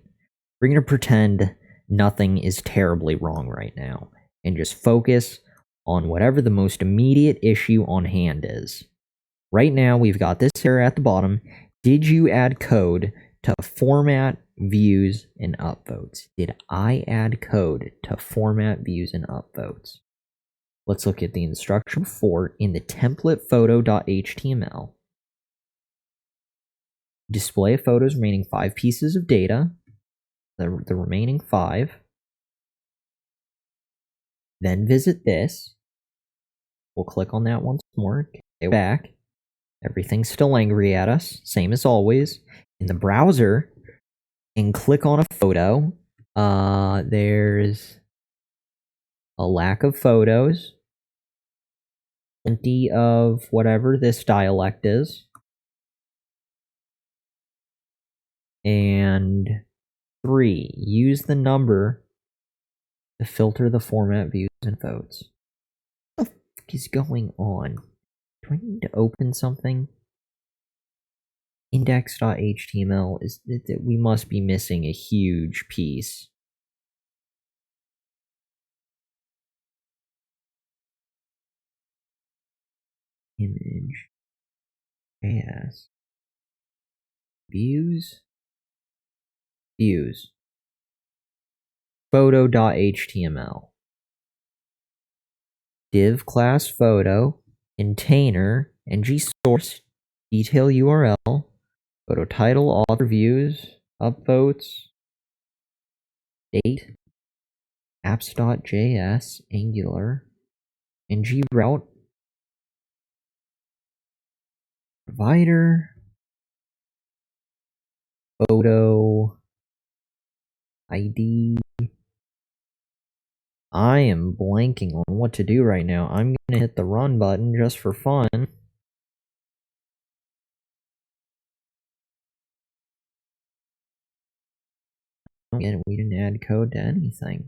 We're gonna pretend nothing is terribly wrong right now, and just focus on whatever the most immediate issue on hand is. Right now, we've got this error at the bottom. Did you add code to format views and upvotes? Did I add code to format views and upvotes? Let's look at the instruction 4 in the template photo.html. Display of photos remaining 5 pieces of data. The remaining 5. Then visit this. We'll click on that once more. Okay, back. Everything's still angry at us, same as always. In the browser, and click on a photo. There's a lack of photos. Plenty of whatever this dialect is. And 3, use the number to filter the format views and votes. What the fuck is going on? Do I need to open something? Index.html is that we must be missing a huge piece. Image. JS. Views. Views. Photo.html. Div class photo. Container. ng-source. Detail URL. Photo title. Author views. Upvotes. Date. Apps.js. Angular. ng-route. Provider. Photo. ID. I am blanking on what to do right now. I'm gonna hit the run button just for fun. Again, we didn't add code to anything.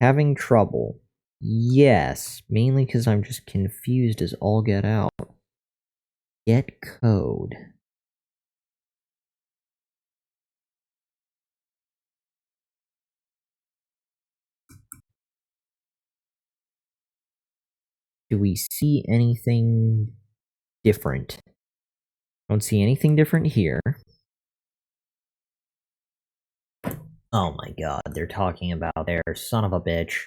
Having trouble. Yes, mainly because I'm just confused as all get out. Get code. do we see anything different? Don't see anything different here. Oh my god, they're talking about there, son of a bitch.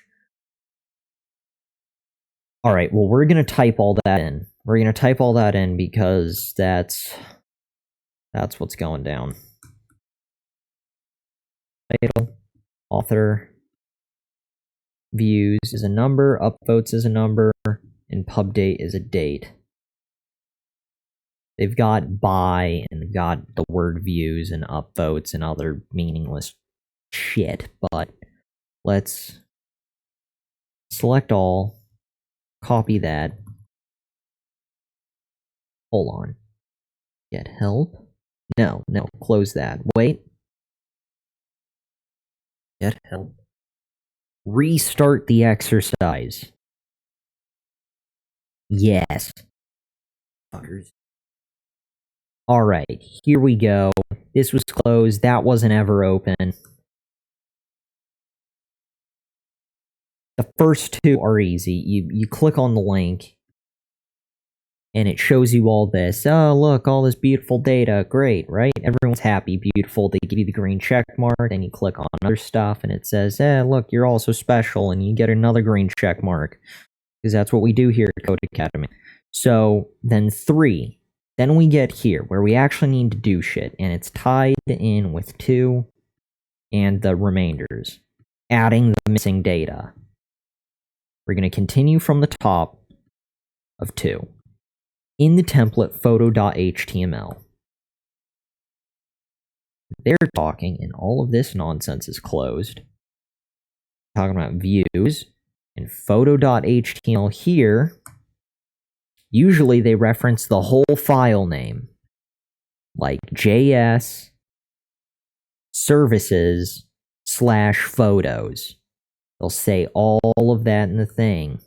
Alright, well, we're gonna type all that in. We're gonna type all that in because that's what's going down. Title, author, views is a number, upvotes is a number, and pub date is a date. They've got by and they've got the word views and upvotes and other meaningless shit, but let's select all, copy that. Hold on. Get help? No, close that. Wait. Get help. Restart the exercise. Yes. Fuckers. Alright, here we go. This was closed. That wasn't ever open. The first two are easy. You click on the link, and it shows you all this. Oh, look, all this beautiful data. Great, right? Everyone's happy, beautiful. They give you the green check mark, and you click on other stuff, and it says, look, you're also special, and you get another green check mark. Because that's what we do here at Codecademy. So, then 3. Then we get here, where we actually need to do shit, and it's tied in with 2 and the remainders. Adding the missing data. We're going to continue from the top of 2. In the template photo.html. They're talking, and all of this nonsense is closed. Talking about views, and photo.html here, usually they reference the whole file name, like JS services/photos. They'll say all of that in the thing.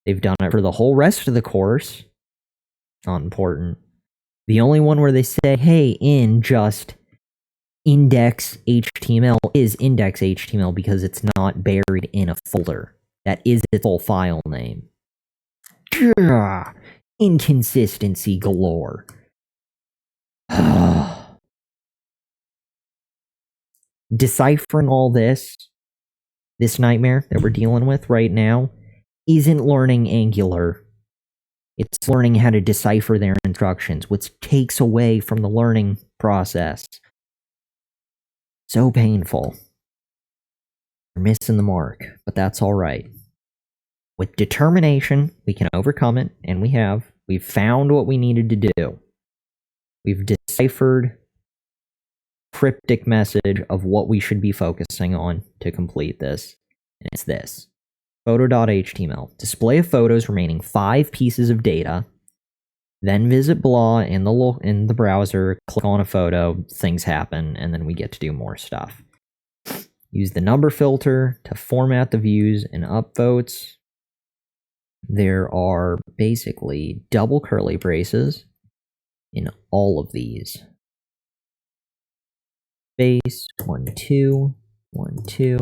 They've done it for the whole rest of the course. Not important. The only one where they say, hey, in just index HTML is index HTML because it's not buried in a folder. That is its full file name. Inconsistency galore. Deciphering all this nightmare that we're dealing with right now, isn't learning Angular. It's learning how to decipher their instructions, which takes away from the learning process. So painful. We're missing the mark, but that's alright. With determination, we can overcome it, and we've found what we needed to do. We've deciphered cryptic message of what we should be focusing on to complete this, and it's this. Photo.html. Display of photos remaining 5 pieces of data, then visit blah in the browser, click on a photo, things happen, and then we get to do more stuff. Use the number filter to format the views and upvotes. There are basically double curly braces in all of these. Space, 1, 2, 1, 2.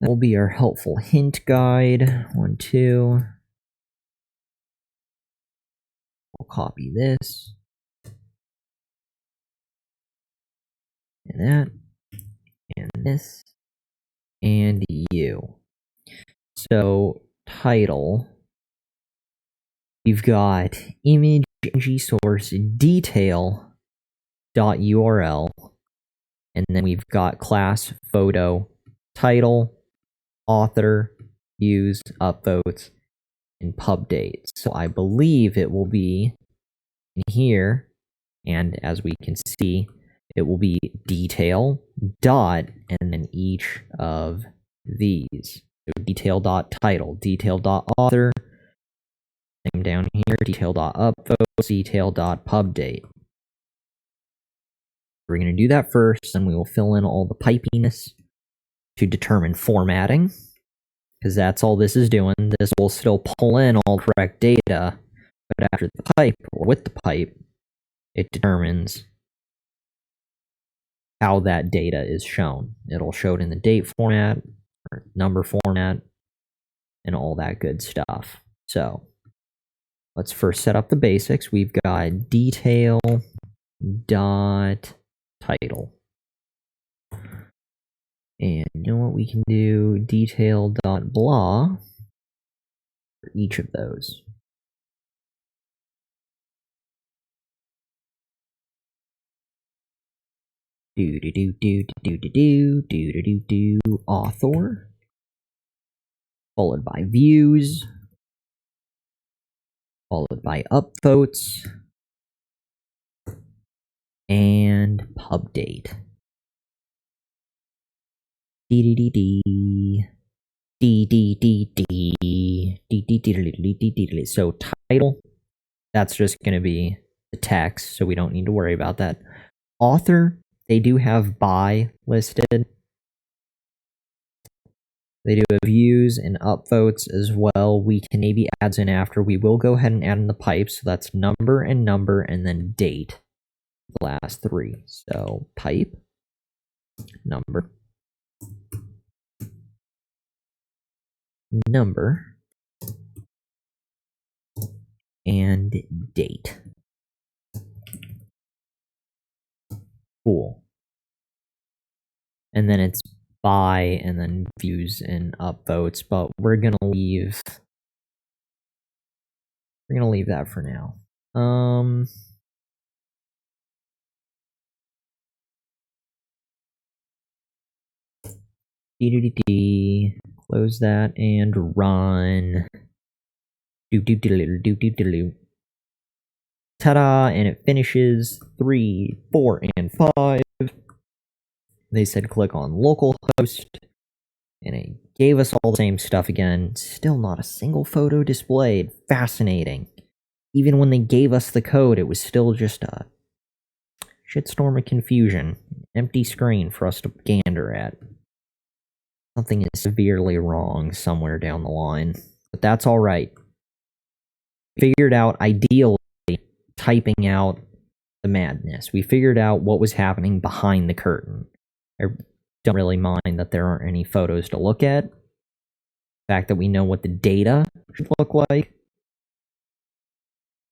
That will be our helpful hint guide, 1, 2. We'll copy this. And that. And this. And you. So, title. We've got image source detail.url. And then we've got class photo title, author, views, upvotes, and pub date. So I believe it will be in here, and as we can see, it will be detail dot and then each of these. So detail dot title, detail dot author, same down here, detail dot upvotes, detail dot pub date. We're going to do that first, and we will fill in all the pipiness to determine formatting, because that's all this is doing. This will still pull in all correct data, but after the pipe, or with the pipe, it determines how that data is shown. It'll show it in the date format, or number format, and all that good stuff. So let's first set up the basics. We've got detail dot title. And you know what we can do? Detail dot blah for each of those. Author, followed by views, followed by upvotes, and pub date. So title, that's just going to be the text, so we don't need to worry about that. Author, they do have by listed. They do have views and upvotes as well. We can maybe add in after. We will go ahead and add in the pipes. So that's number, and then date. The last three. So pipe, number, and date. Cool. And then it's by, and then views and upvotes, but we're gonna leave that for now. Close that and run. Ta-da! And it finishes 3, 4, and 5. They said click on localhost, and it gave us all the same stuff again. Still not a single photo displayed. Fascinating. Even when they gave us the code, it was still just a shitstorm of confusion. Empty screen for us to gander at. Something is severely wrong somewhere down the line. But that's alright. Figured out, ideally, typing out the madness. We figured out what was happening behind the curtain. I don't really mind that there aren't any photos to look at. The fact that we know what the data should look like.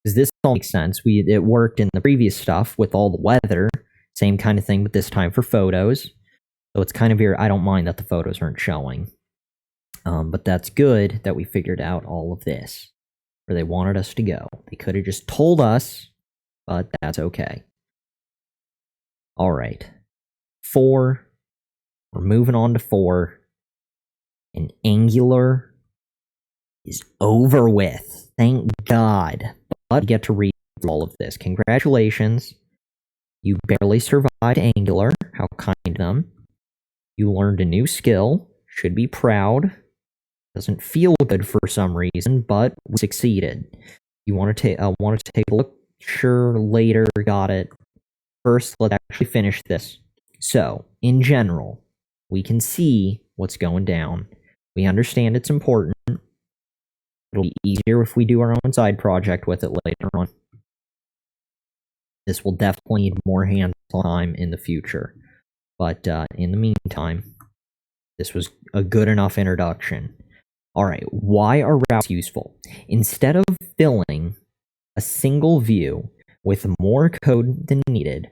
Because this all makes sense. It worked in the previous stuff with all the weather. Same kind of thing, but this time for photos. So it's kind of weird. I don't mind that the photos aren't showing. But that's good that we figured out all of this. Where they wanted us to go. They could have just told us, but that's okay. Alright. 4. We're moving on to 4. And Angular is over with. Thank God. But we get to read all of this. Congratulations. You barely survived Angular. How kind of them. You learned a new skill. Should be proud. Doesn't feel good for some reason, but we succeeded. You want to take a look? Sure, later, got it. First, let's actually finish this. So, in general, we can see what's going down. We understand it's important. It'll be easier if we do our own side project with it later on. This will definitely need more hands-on time in the future. But in the meantime, this was a good enough introduction. Alright, why are routes useful? Instead of filling a single view with more code than needed,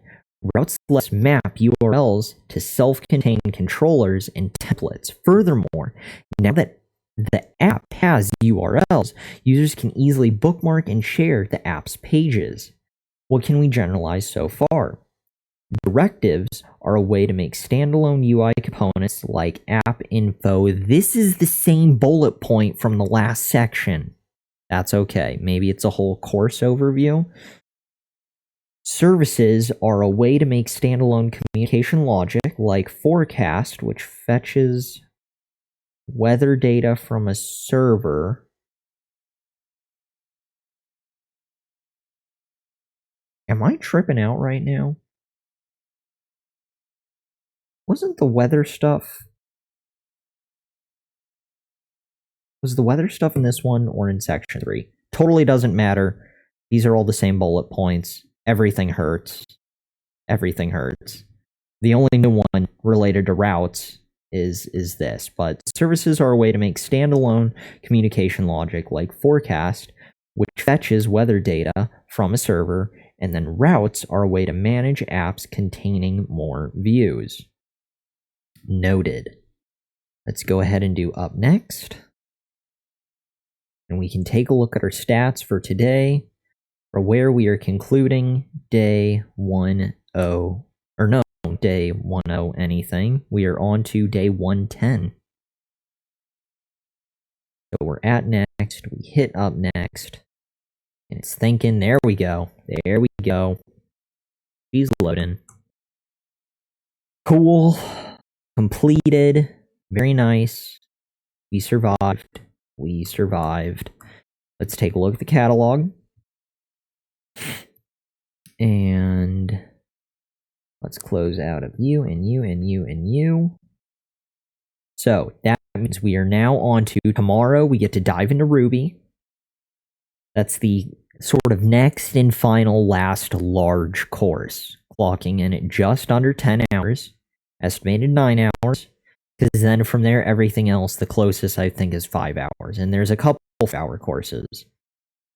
routes let us map URLs to self-contained controllers and templates. Furthermore, now that the app has URLs, users can easily bookmark and share the app's pages. What can we generalize so far? Directives are a way to make standalone UI components like app info. This is the same bullet point from the last section. That's okay. Maybe it's a whole course overview. Services are a way to make standalone communication logic like forecast, which fetches weather data from a server. Am I tripping out right now? Wasn't the weather stuff... Was the weather stuff in this one or in section 3? Totally doesn't matter. These are all the same bullet points. Everything hurts. Everything hurts. The only new one related to routes is this, but services are a way to make standalone communication logic like forecast, which fetches weather data from a server, and then routes are a way to manage apps containing more views. Noted. Let's go ahead and do up next. And we can take a look at our stats for today, for where we are concluding day 10, or no, day 10 anything. We are on to day 110. So we're at next, we hit up next, and it's thinking, there we go, she's loading. Cool, completed, very nice, we survived. Let's take a look at the catalog, and let's close out of you, and you, and you, and you. So that means we are now on to tomorrow. We get to dive into Ruby. That's the sort of next and final last large course, clocking in at just under 10 hours, estimated 9 hours, because then from there, everything else, the closest I think is 5 hours. And there's a couple 5-hour courses,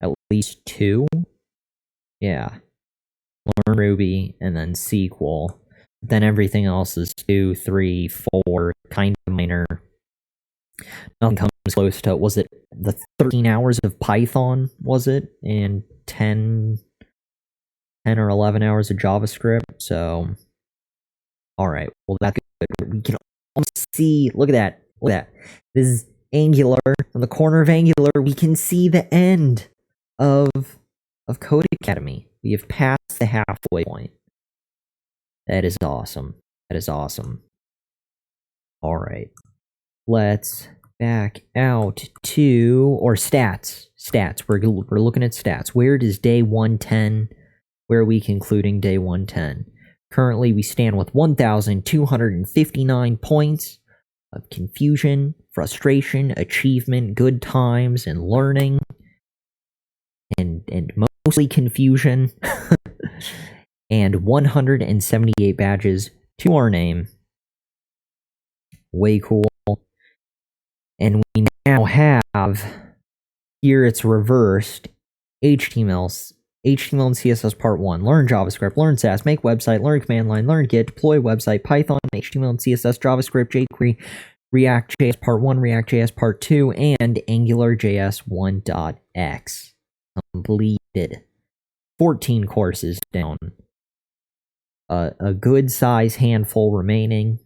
at least 2. Yeah. Learn Ruby and then SQL. Then everything else is 2, 3, 4, kind of minor. Nothing comes close to, was it the 13 hours of Python, was it? And 10 or 11 hours of JavaScript. So, all right. Well, that's good. We can almost see, look at that. This is Angular. On the corner of Angular, we can see the end of Codecademy. We have passed the halfway point. That is awesome. All right. Let's back out to, or stats. We're looking at stats. Where does day 110, where are we concluding day 110? Currently, we stand with 1,259 points of confusion, frustration, achievement, good times, and learning, and mostly confusion, and 178 badges to our name. Way cool. And we now have, here it's reversed, HTML and CSS part 1, learn JavaScript, learn Sass, make website, learn command line, learn Git, deploy website, Python, HTML and CSS, JavaScript, jQuery, React.js part 1, React.js part 2, and AngularJS 1.x. Completed. 14 courses down. A good size handful remaining,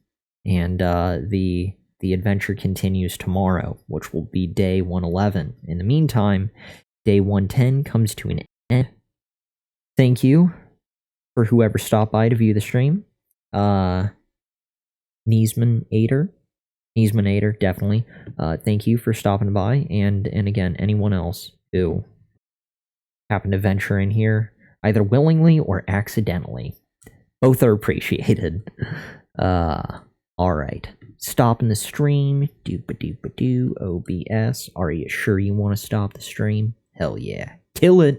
and the adventure continues tomorrow, which will be day 111. In the meantime, day 110 comes to an end. Thank you for whoever stopped by to view the stream. Niesmanator, definitely. Thank you for stopping by, and again, anyone else who happened to venture in here, either willingly or accidentally. Both are appreciated. Alright. Stopping the stream. Doop-a-doop-a-doo. OBS. Are you sure you want to stop the stream? Hell yeah. Kill it.